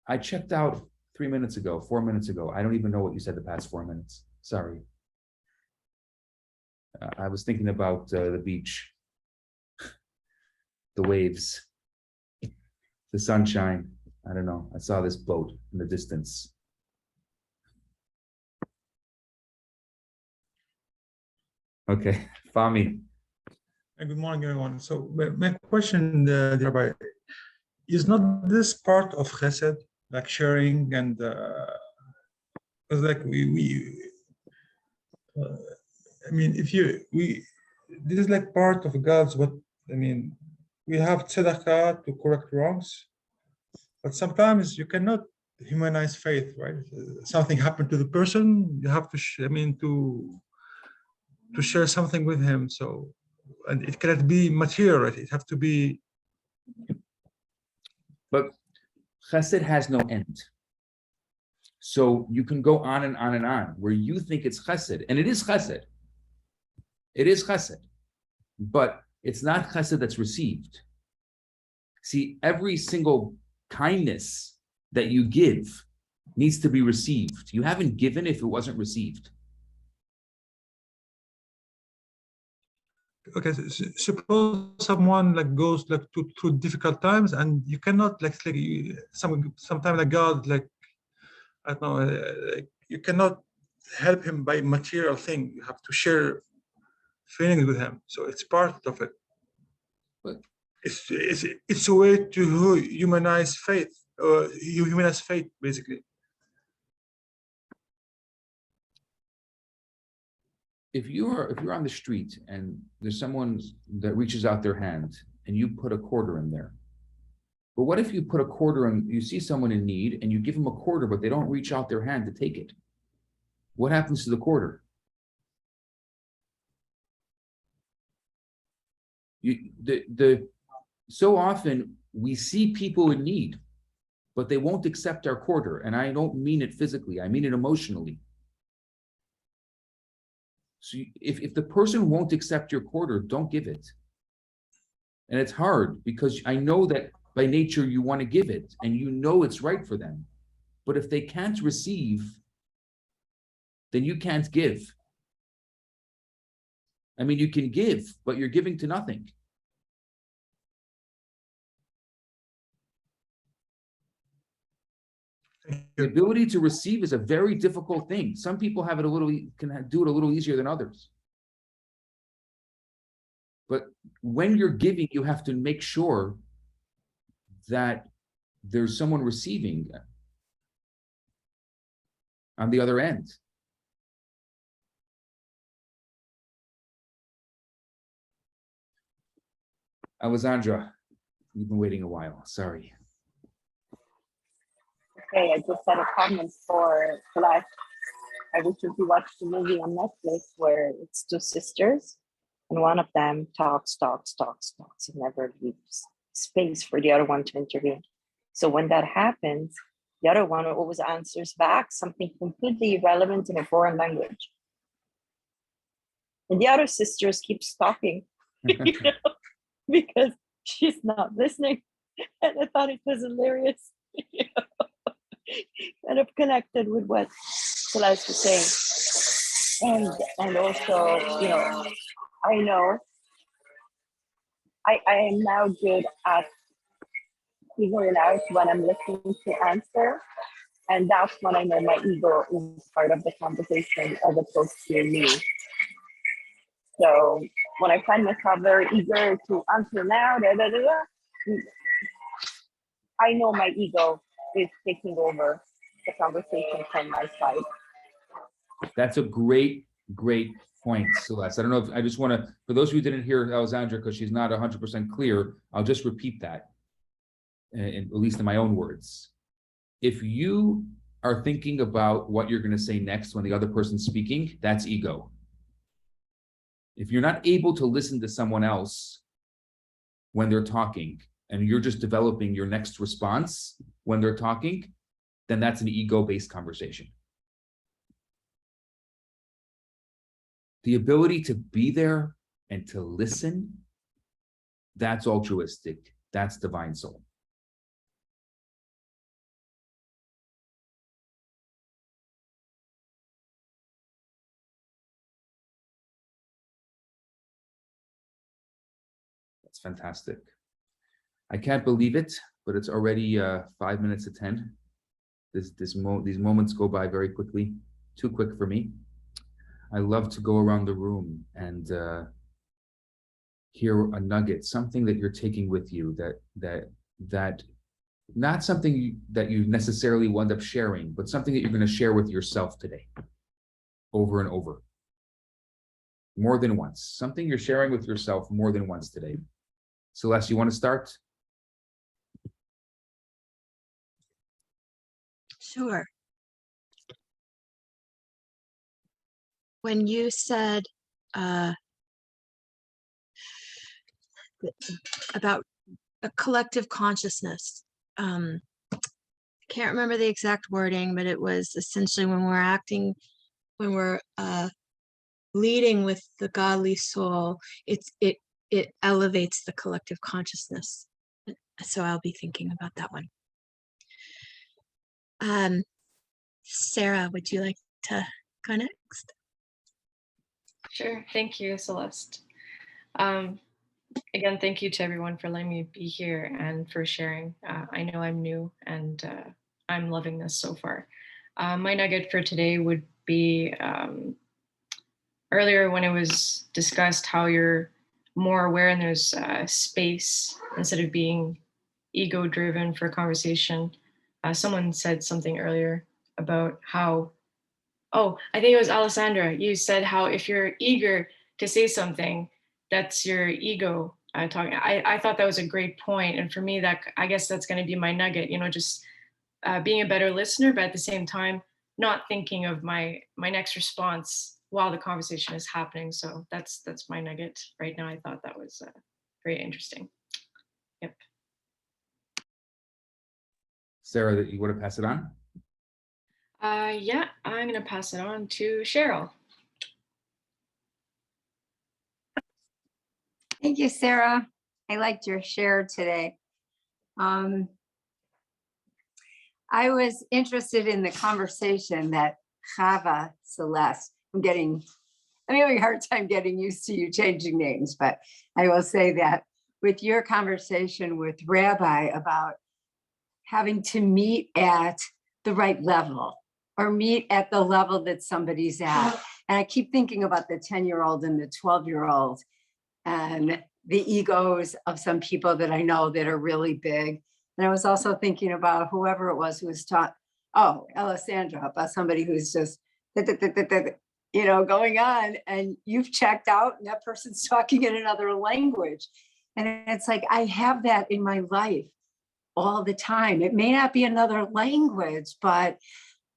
I checked out 3 minutes ago, 4 minutes ago. I don't even know what you said the past 4 minutes. Sorry. I was thinking about the beach, the waves, the sunshine. I don't know. I saw this boat in the distance. Okay, Fami. Good morning, everyone. So my question, dear Rabbi, is not this part of chesed, like sharing and because like I mean, this is like part of God's what I mean. We have tzedakah to correct wrongs, but sometimes you cannot humanize faith, right? Something happened to the person, you have to, to share something with him. So, and it cannot be material, right? It have to be. But chesed has no end. So you can go on and on and on where you think it's chesed, and it is chesed. It is chesed, but it's not chesed that's received. See, every single kindness that you give needs to be received. You haven't given if it wasn't received. Okay, so suppose someone like goes like through difficult times, and you cannot sometimes like God, like I don't know, like you cannot help him by material thing. You have to share feelings with him. So it's part of it. But It's a way to humanize faith, or you humanize faith basically. if you're on the street and there's someone that reaches out their hand and you put a quarter in there, but what if you put a quarter in, you see someone in need and you give them a quarter, but they don't reach out their hand to take it? What happens to the quarter? So often we see people in need, but they won't accept our quarter. And I don't mean it physically, I mean it emotionally. So if the person won't accept your quarter, don't give it. And it's hard because I know that by nature you want to give it and you know it's right for them. But if they can't receive, then you can't give. I mean, you can give, but you're giving to nothing. The ability to receive is a very difficult thing. Some people have it can do it a little easier than others. But when you're giving, you have to make sure that there's someone receiving on the other end. Alessandra, you've been waiting a while. Sorry. Okay, I just had a comment for Celeste. I recently watched a movie on Netflix where it's two sisters, and one of them talks, and never leaves space for the other one to intervene. So when that happens, the other one always answers back something completely irrelevant in a foreign language. And the other sisters keeps talking, because she's not listening. And I thought it was hilarious. Kind of connected with what Celeste was saying. And also, I know I am now good at figuring out when I'm listening to answer. And that's when I know my ego is part of the conversation as opposed to me. So when I find myself very eager to answer now, I know my ego is taking over the conversation from my side. That's a great point, Celeste. I don't know if I just want to, for those who didn't hear Alessandra, because she's not 100% clear, I'll just repeat that. at least in my own words. If you are thinking about what you're going to say next when the other person's speaking, that's ego. If you're not able to listen to someone else when they're talking, and you're just developing your next response when they're talking, then that's an ego-based conversation. The ability to be there and to listen, that's altruistic. That's divine soul. That's fantastic. I can't believe it, but it's already 5 minutes to 10. These moments go by very quickly, too quick for me. I love to go around the room and hear a nugget, something that you're taking with you, that not something that you necessarily wind up sharing, but something that you're going to share with yourself today, over and over, more than once. Something you're sharing with yourself more than once today. Celeste, you want to start? Sure. When you said about a collective consciousness, I can't remember the exact wording, but it was essentially when we're acting, when we're leading with the godly soul, it elevates the collective consciousness. So I'll be thinking about that one. Sarah, would you like to go next? Sure. Thank you, Celeste. Again, thank you to everyone for letting me be here and for sharing. I know I'm new and I'm loving this so far. My nugget for today would be earlier when it was discussed how you're more aware and there's space instead of being ego driven for conversation. Someone said something earlier about how, oh, I think it was Alessandra. You said how if you're eager to say something, that's your ego talking. I thought that was a great point. And for me, that I guess that's going to be my nugget, just being a better listener, but at the same time, not thinking of my next response while the conversation is happening. So that's my nugget right now. I thought that was very interesting. Yep. Sarah, that you want to pass it on? Yeah, I'm going to pass it on to Cheryl. Thank you, Sarah. I liked your share today. I was interested in the conversation that Chava, Celeste, I'm having a hard time getting used to you changing names, but I will say that with your conversation with Rabbi about having to meet at the right level or meet at the level that somebody's at. And I keep thinking about the 10-year-old and the 12-year-old and the egos of some people that I know that are really big. And I was also thinking about whoever it was who was taught, Alessandra, about somebody who's just, going on, and you've checked out and that person's talking in another language. And it's like, I have that in my life all the time. It may not be another language, but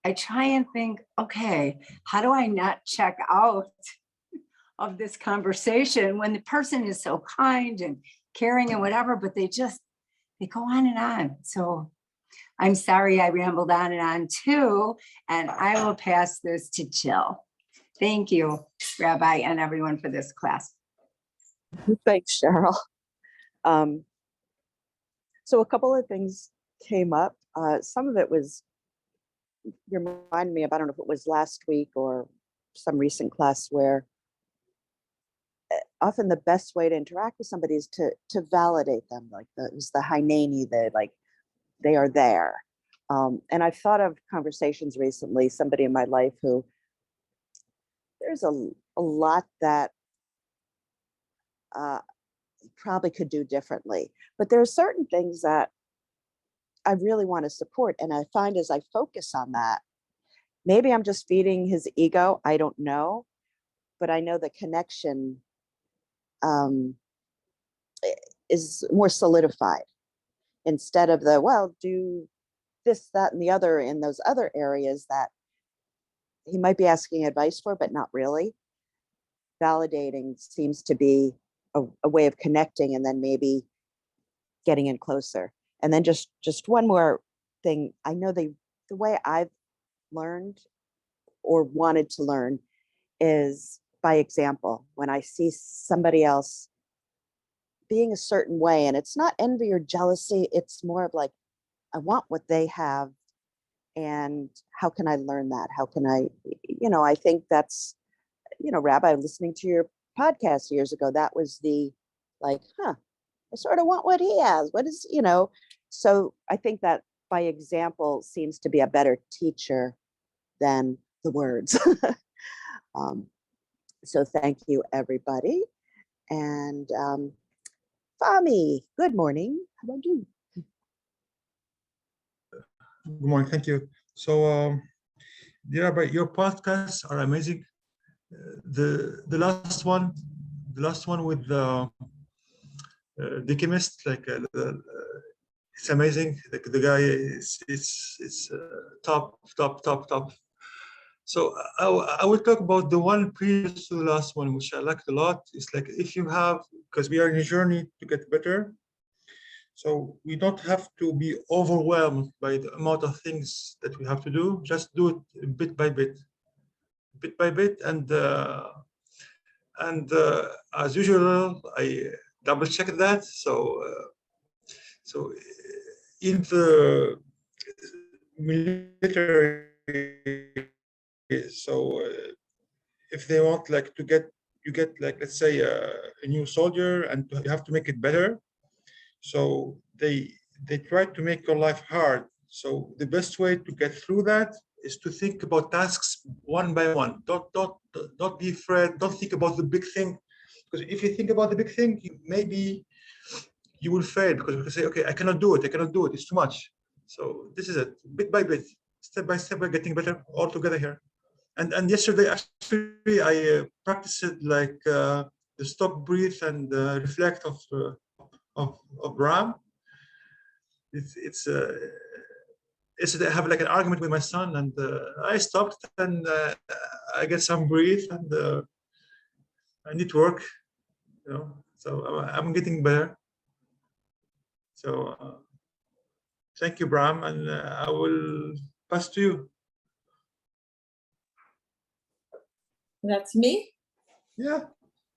I try and think, okay, how do I not check out of this conversation when the person is so kind and caring and whatever, but they go on and on. So I'm sorry I rambled on and on too, and I will pass this to Jill. Thank you, Rabbi, and everyone for this class. Thanks, Cheryl. So a couple of things came up. Some of it was, reminded me of, I don't know if it was last week or some recent class, where often the best way to interact with somebody is to validate them, like the Hineni, like they are there. And I've thought of conversations recently, somebody in my life who, there's a lot that probably could do differently, but there are certain things that I really want to support. And I find as I focus on that, maybe I'm just feeding his ego, I don't know, but I know the connection is more solidified. instead of the, well, do this, that, and the other in those other areas that he might be asking advice for, but not really. Validating seems to be a way of connecting and then maybe getting in closer. And then just one more thing. I know the way I've learned or wanted to learn is by example. When I see somebody else being a certain way, and it's not envy or jealousy, it's more of like, I want what they have, and how can I learn that? How can I, I think that's, Rabbi, listening to your podcast years ago, that was the like, I sort of want what he has. What is, so I think that by example seems to be a better teacher than the words. So thank you, everybody. And Fami, good morning. How about you? Good morning. Thank you. So, dear Rabbi, your podcasts are amazing. The last one with the chemist, it's amazing. The guy is it's top. So I will talk about the one previous to the last one, which I liked a lot. It's like, if you have, because we are in a journey to get better, so we don't have to be overwhelmed by the amount of things that we have to do. Just do it bit by bit, and as usual, I double check that. So in the military, so if they want to get let's say a new soldier, and you have to make it better, so they try to make your life hard. So the best way to get through that is to think about tasks one by one. Don't be afraid. Don't think about the big thing, because if you think about the big thing, maybe you will fail, because you can say, okay, I cannot do it. It's too much. So this is it, bit by bit, step by step, we're getting better all together here. And yesterday, actually, I practiced the stop, breathe, and reflect of Ram. It's yesterday I have an argument with my son, and I stopped, and I get some breathe, and I need to work, So I'm getting better. So thank you, Bram, and I will pass to you. That's me? Yeah.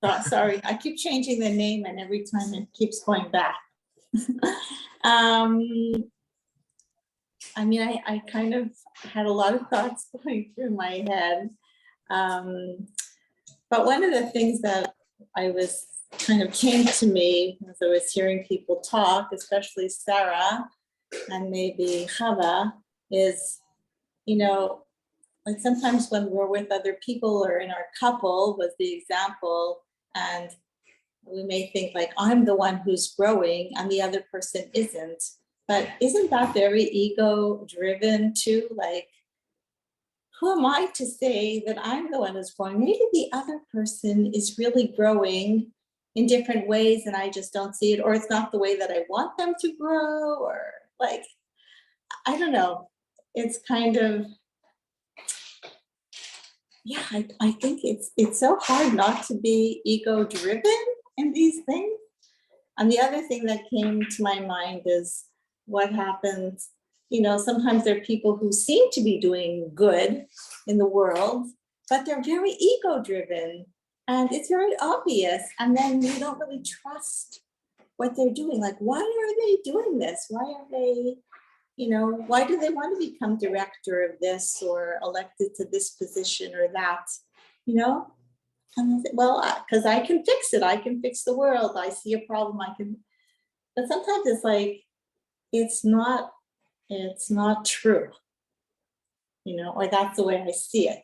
Oh, sorry, I keep changing the name and every time it keeps going back. I kind of had a lot of thoughts going through my head. But one of the things that came to me as I was hearing people talk, especially Sarah and maybe Chava, is, like sometimes when we're with other people or in our couple was the example, and we may think like, I'm the one who's growing and the other person isn't. But isn't that very ego driven too? Like, who am I to say that I'm the one who's growing? Maybe the other person is really growing in different ways and I just don't see it, or it's not the way that I want them to grow, or like, I don't know. It's kind of, yeah, I think it's so hard not to be ego driven in these things. And the other thing that came to my mind is what happens, sometimes there are people who seem to be doing good in the world, but they're very ego driven and it's very obvious. And then you don't really trust what they're doing. Like, why are they doing this? Why are they, why do they want to become director of this or elected to this position or that, And I said, well, because I can fix it. I can fix the world. I see a problem. But sometimes it's like, it's not true, or that's the way I see it,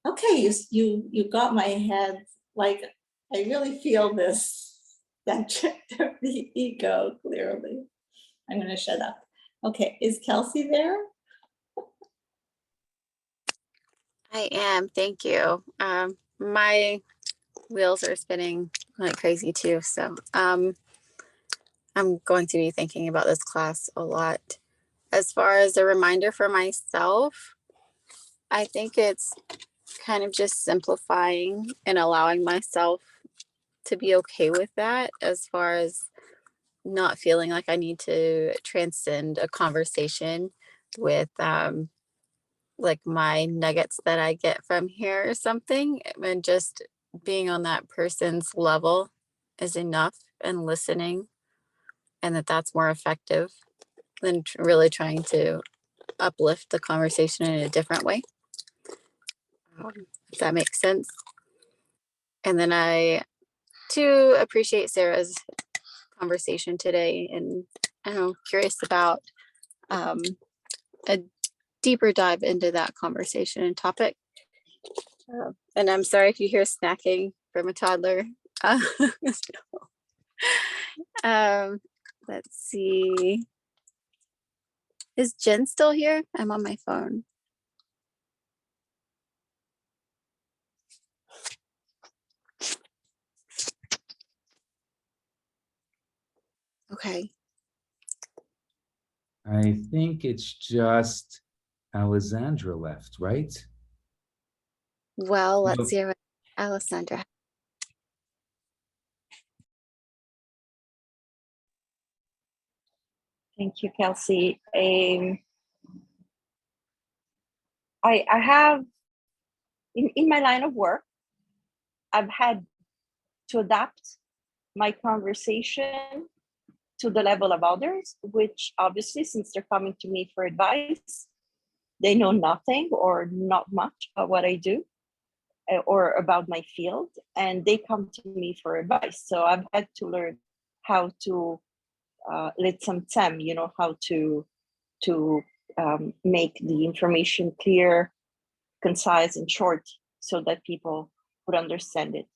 Okay, you got my head, like, I really feel this subject of the ego clearly. I'm going to shut up. Okay, is Kelsey there? I am, thank you. My wheels are spinning like crazy too. So I'm going to be thinking about this class a lot. As far as a reminder for myself, I think it's kind of just simplifying and allowing myself to be okay with that, as far as not feeling like I need to transcend a conversation with like my nuggets that I get from here or something, and just being on that person's level is enough, and listening, and that's more effective than really trying to uplift the conversation in a different way. If that makes sense. And then I too appreciate Sarah's conversation today, and I'm curious about a deeper dive into that conversation and topic. And I'm sorry if you hear snacking from a toddler. Let's see. Is Jen still here? I'm on my phone. Okay. I think it's just Alessandra left, right? Well, let's No. see what Alessandra. Thank you, Kelsey. I have, in my line of work, I've had to adapt my conversation to the level of others, which obviously, since they're coming to me for advice, they know nothing or not much about what I do or about my field, and they come to me for advice. So I've had to learn how to litsam, how to make the information clear, concise, and short, so that people would understand it.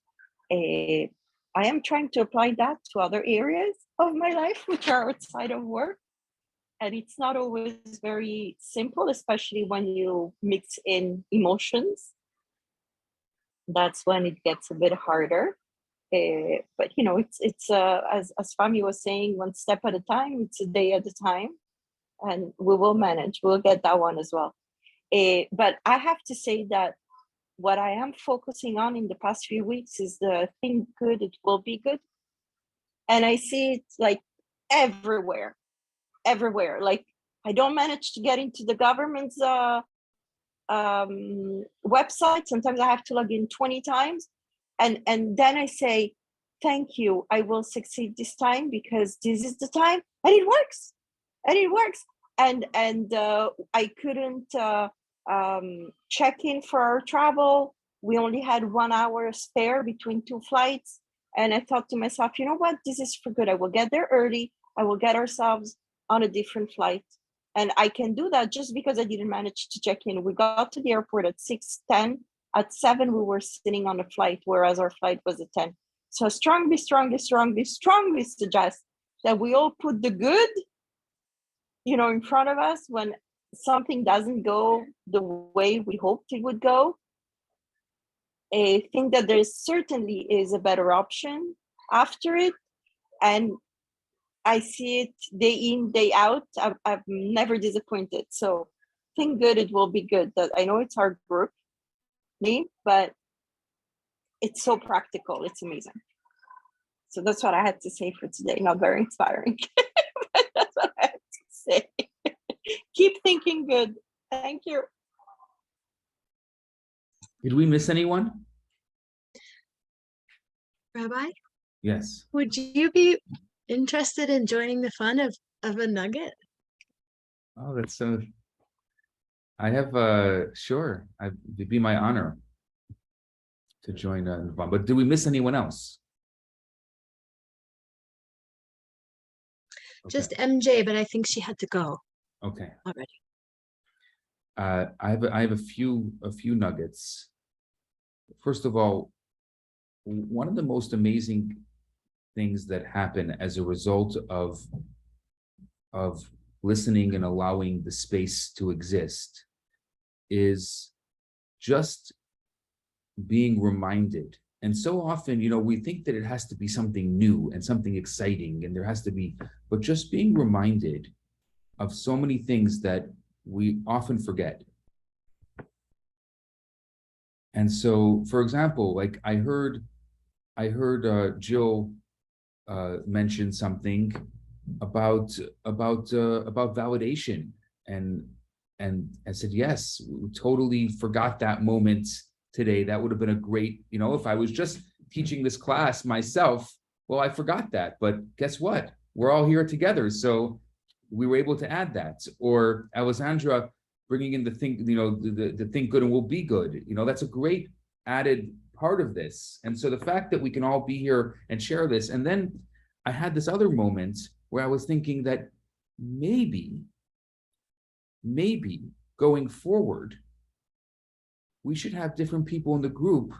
I am trying to apply that to other areas of my life, which are outside of work. And it's not always very simple, especially when you mix in emotions. That's when it gets a bit harder. But it's as Fami was saying, one step at a time. It's a day at a time, and we will manage. We'll get that one as well. But I have to say that what I am focusing on in the past few weeks is the think good, it will be good. And I see it like everywhere. Like, I don't manage to get into the government's website. Sometimes I have to log in 20 times. And then I say, thank you, I will succeed this time, because this is the time, and it works. And I couldn't check in for our travel. We only had 1 hour spare between two flights. And I thought to myself, you know what, this is for good. I will get there early. I will get ourselves on a different flight. And I can do that just because I didn't manage to check in. We got to the airport at 6:10. At 7, we were sitting on a flight, whereas our flight was at 10. So I strongly suggest that we all put the good, in front of us when something doesn't go the way we hoped it would go. I think that there certainly is a better option after it. And I see it day in, day out. I'm never disappointed. So think good, it will be good. That I know it's our group name, but it's so practical. It's amazing. So that's what I had to say for today. Not very inspiring, but that's what I had to say. Keep thinking good. Thank you. Did we miss anyone? Rabbi, Yes. would you be interested in joining the fun of a nugget? Oh, that's so. I have sure. It'd be my honor to join the fun. But did we miss anyone else? Just MJ, but I think she had to go Okay. already. I have a few nuggets. First of all, one of the most amazing things that happen as a result of listening and allowing the space to exist is just being reminded And so often, you know, we think that it has to be something new and something exciting, and there has to be, but just being reminded of so many things that we often forget. And so, for example, like I heard Jill mention something about validation, and I said, yes, we totally forgot that moment today. That would have been a great, you know, if I was just teaching this class myself, well, I forgot that, but guess what? We're all here together, so we were able to add that. Or Alessandra bringing in the think, you know, the think good and will be good. You know, that's a great added part of this. And so the fact that we can all be here and share this, and then I had this other moment where I was thinking that maybe going forward, we should have different people in the group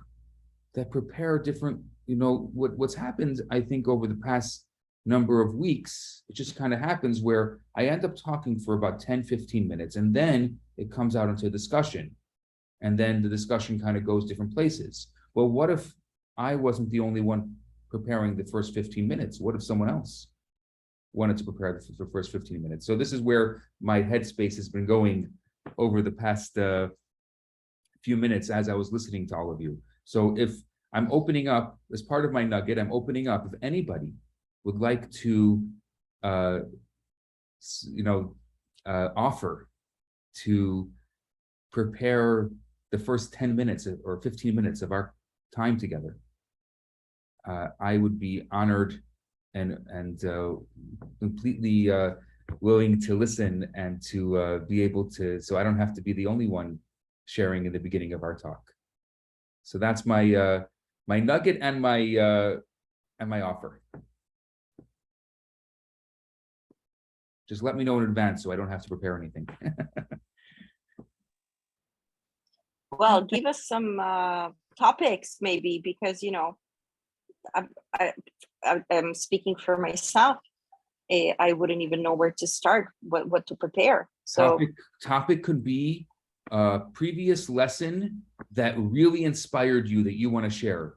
that prepare different, you know, what's happened, I think, over the past number of weeks, it just kind of happens where I end up talking for about 10, 15 minutes, and then it comes out into a discussion. And then the discussion kind of goes different places. Well, what if I wasn't the only one preparing the first 15 minutes? What if someone else wanted to prepare the first 15 minutes? So this is where my headspace has been going over the past few minutes as I was listening to all of you. So if I'm opening up, as part of my nugget, I'm opening up, if anybody would like to, offer to prepare the first 10 minutes or 15 minutes of our time together, I would be honored and completely willing to listen and to be able to, so I don't have to be the only one sharing in the beginning of our talk. So that's my my nugget and my offer. Just let me know in advance so I don't have to prepare anything. Well, give us some topics maybe, because, you know, I'm speaking for myself. I wouldn't even know where to start, what to prepare. So Topic could be a previous lesson that really inspired you that you want to share.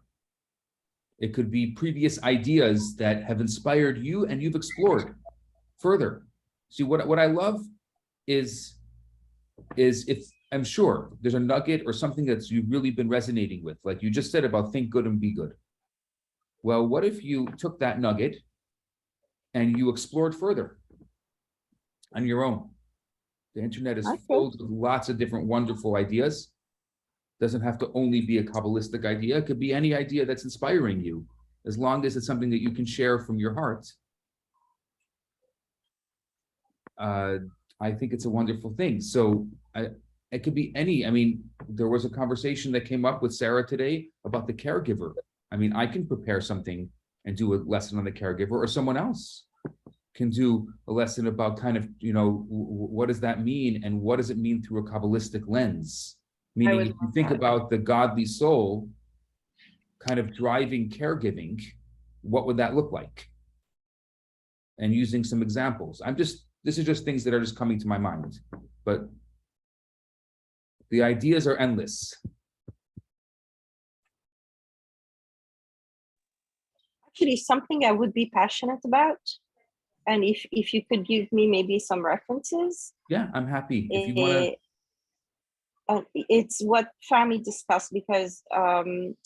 It could be previous ideas that have inspired you and you've explored further. See, what I love is if I'm sure there's a nugget or something that's you've really been resonating with, like you just said about think good and be good. Well, what if you took that nugget and you explored further on your own? The internet is filled with lots of different wonderful ideas. Doesn't have to only be a Kabbalistic idea. It could be any idea that's inspiring you, as long as it's something that you can share from your heart. I think it's a wonderful thing. So it could be any, I mean, there was a conversation that came up with Sarah today about the caregiver. I mean, I can prepare something and do a lesson on the caregiver, or someone else can do a lesson about kind of, you know, what does that mean? And what does it mean through a Kabbalistic lens? Meaning, if you think about the godly soul kind of driving caregiving, what would that look like? And using some examples. This is just things that are just coming to my mind, but the ideas are endless. actually something I would be passionate about. And if you could give me maybe some references. Yeah, I'm happy. If you want to. It's what Fahmy discussed, because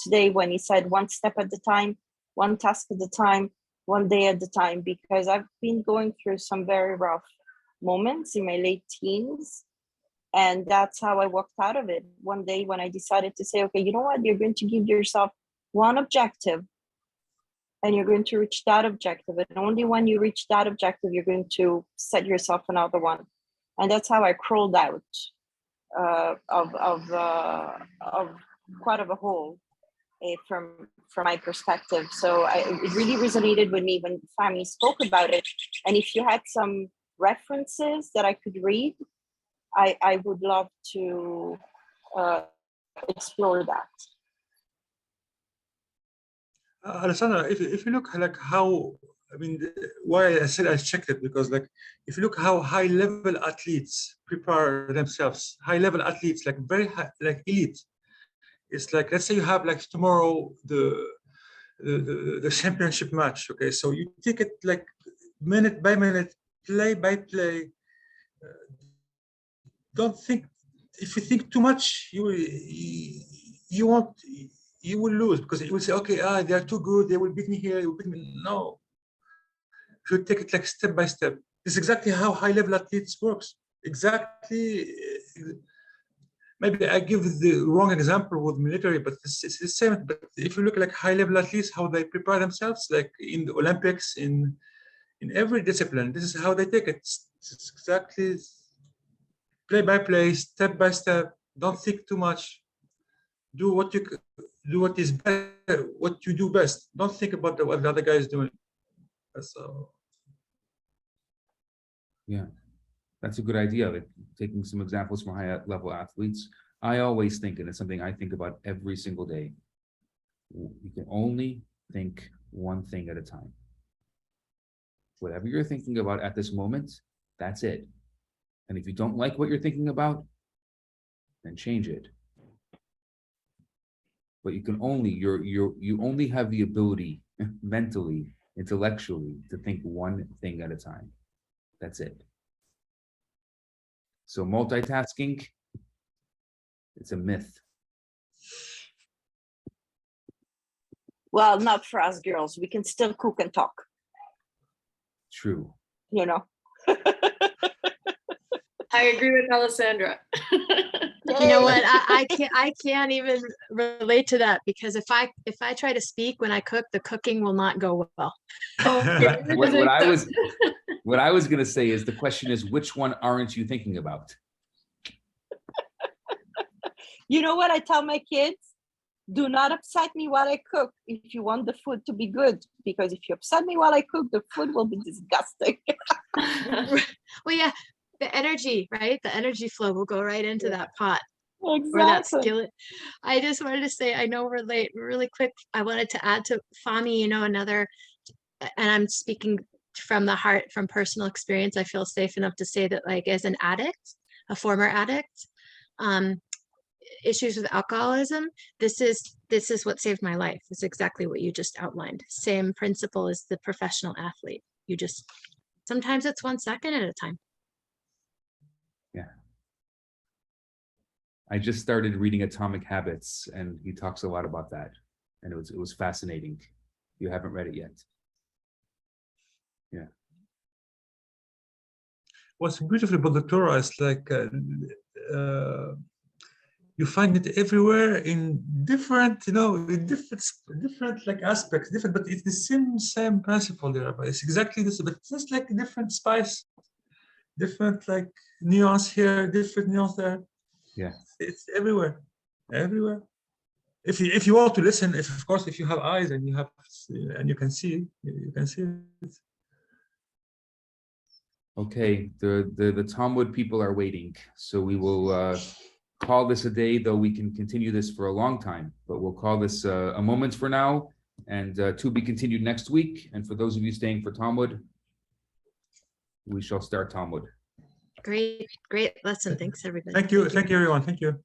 today when he said one step at a time, one task at a time, one day at a time, because I've been going through some very rough moments in my late teens. And that's how I walked out of it. One day when I decided to say, okay, you know what, you're going to give yourself one objective and you're going to reach that objective. And only when you reach that objective, you're going to set yourself another one. And that's how I crawled out of quite of a hole from my perspective. So it really resonated with me when Fahmy spoke about it. And if you had some references that I could read, I would love to explore that. Alessandra, if you look like how, I mean, why I said I checked it, because like, if you look how high level athletes prepare themselves, high level athletes, like very high, like elite, It's like, let's say you have like tomorrow the championship match. Okay, so you take it like minute by minute, play by play. Don't think. If you think too much, you won't. You will lose because you will say, okay, they are too good. They will beat me here. They will beat me. No, you should take it like step by step. This is exactly how high-level athletes works. Exactly. Maybe I give the wrong example with military, but it's the same. But if you look like high-level athletes, how they prepare themselves, like in the Olympics, in every discipline, this is how they take it. It's exactly play by play, step by step. Don't think too much. Do what is better, what you do best. Don't think about what the other guy is doing. So Yeah, that's a good idea. Like taking some examples from high level athletes. I always think, and it's something I think about every single day. You can only think one thing at a time. Whatever you're thinking about at this moment, that's it. And if you don't like what you're thinking about, then change it. But you can only, you only have the ability mentally, intellectually to think one thing at a time. That's it. So multitasking, it's a myth. Well, not for us girls. We can still cook and talk, True. you know. I agree with Alessandra. You know what? I can't even relate to that because if I try to speak when I cook, the cooking will not go well. What I was gonna say is the question is, which one aren't you thinking about? You know what I tell my kids? Do not upset me while I cook if you want the food to be good, because if you upset me while I cook, the food will be disgusting. Well, yeah, the energy, right? The energy flow will go right into that pot or that Exactly. skillet. I just wanted to say, I know we're late, really quick. I wanted to add to Fami, another, and I'm speaking from the heart, from personal experience. I feel safe enough to say that, like, as an addict, a former addict, issues with alcoholism, this is what saved my life. It's exactly what you just outlined. Same principle as the professional athlete. You just, sometimes it's 1 second at a time. Yeah. I just started reading Atomic Habits, and he talks a lot about that, and it was fascinating. You haven't read it yet. Yeah. what's beautiful about the Torah is like you find it everywhere in different, in different like aspects, different, but it's the same principle there. But it's exactly this, but just like a different spice, different like nuance here, different nuance there. Yeah. It's everywhere, everywhere. If you want to listen, of course, if you have eyes and you can see, you can see it. Okay, the Talmud people are waiting, so we will call this a day, though we can continue this for a long time, but we'll call this a moment for now, and to be continued next week. And for those of you staying for Talmud, we shall start Talmud. Great lesson. Thanks, everybody. Thank you, everyone. Thank you.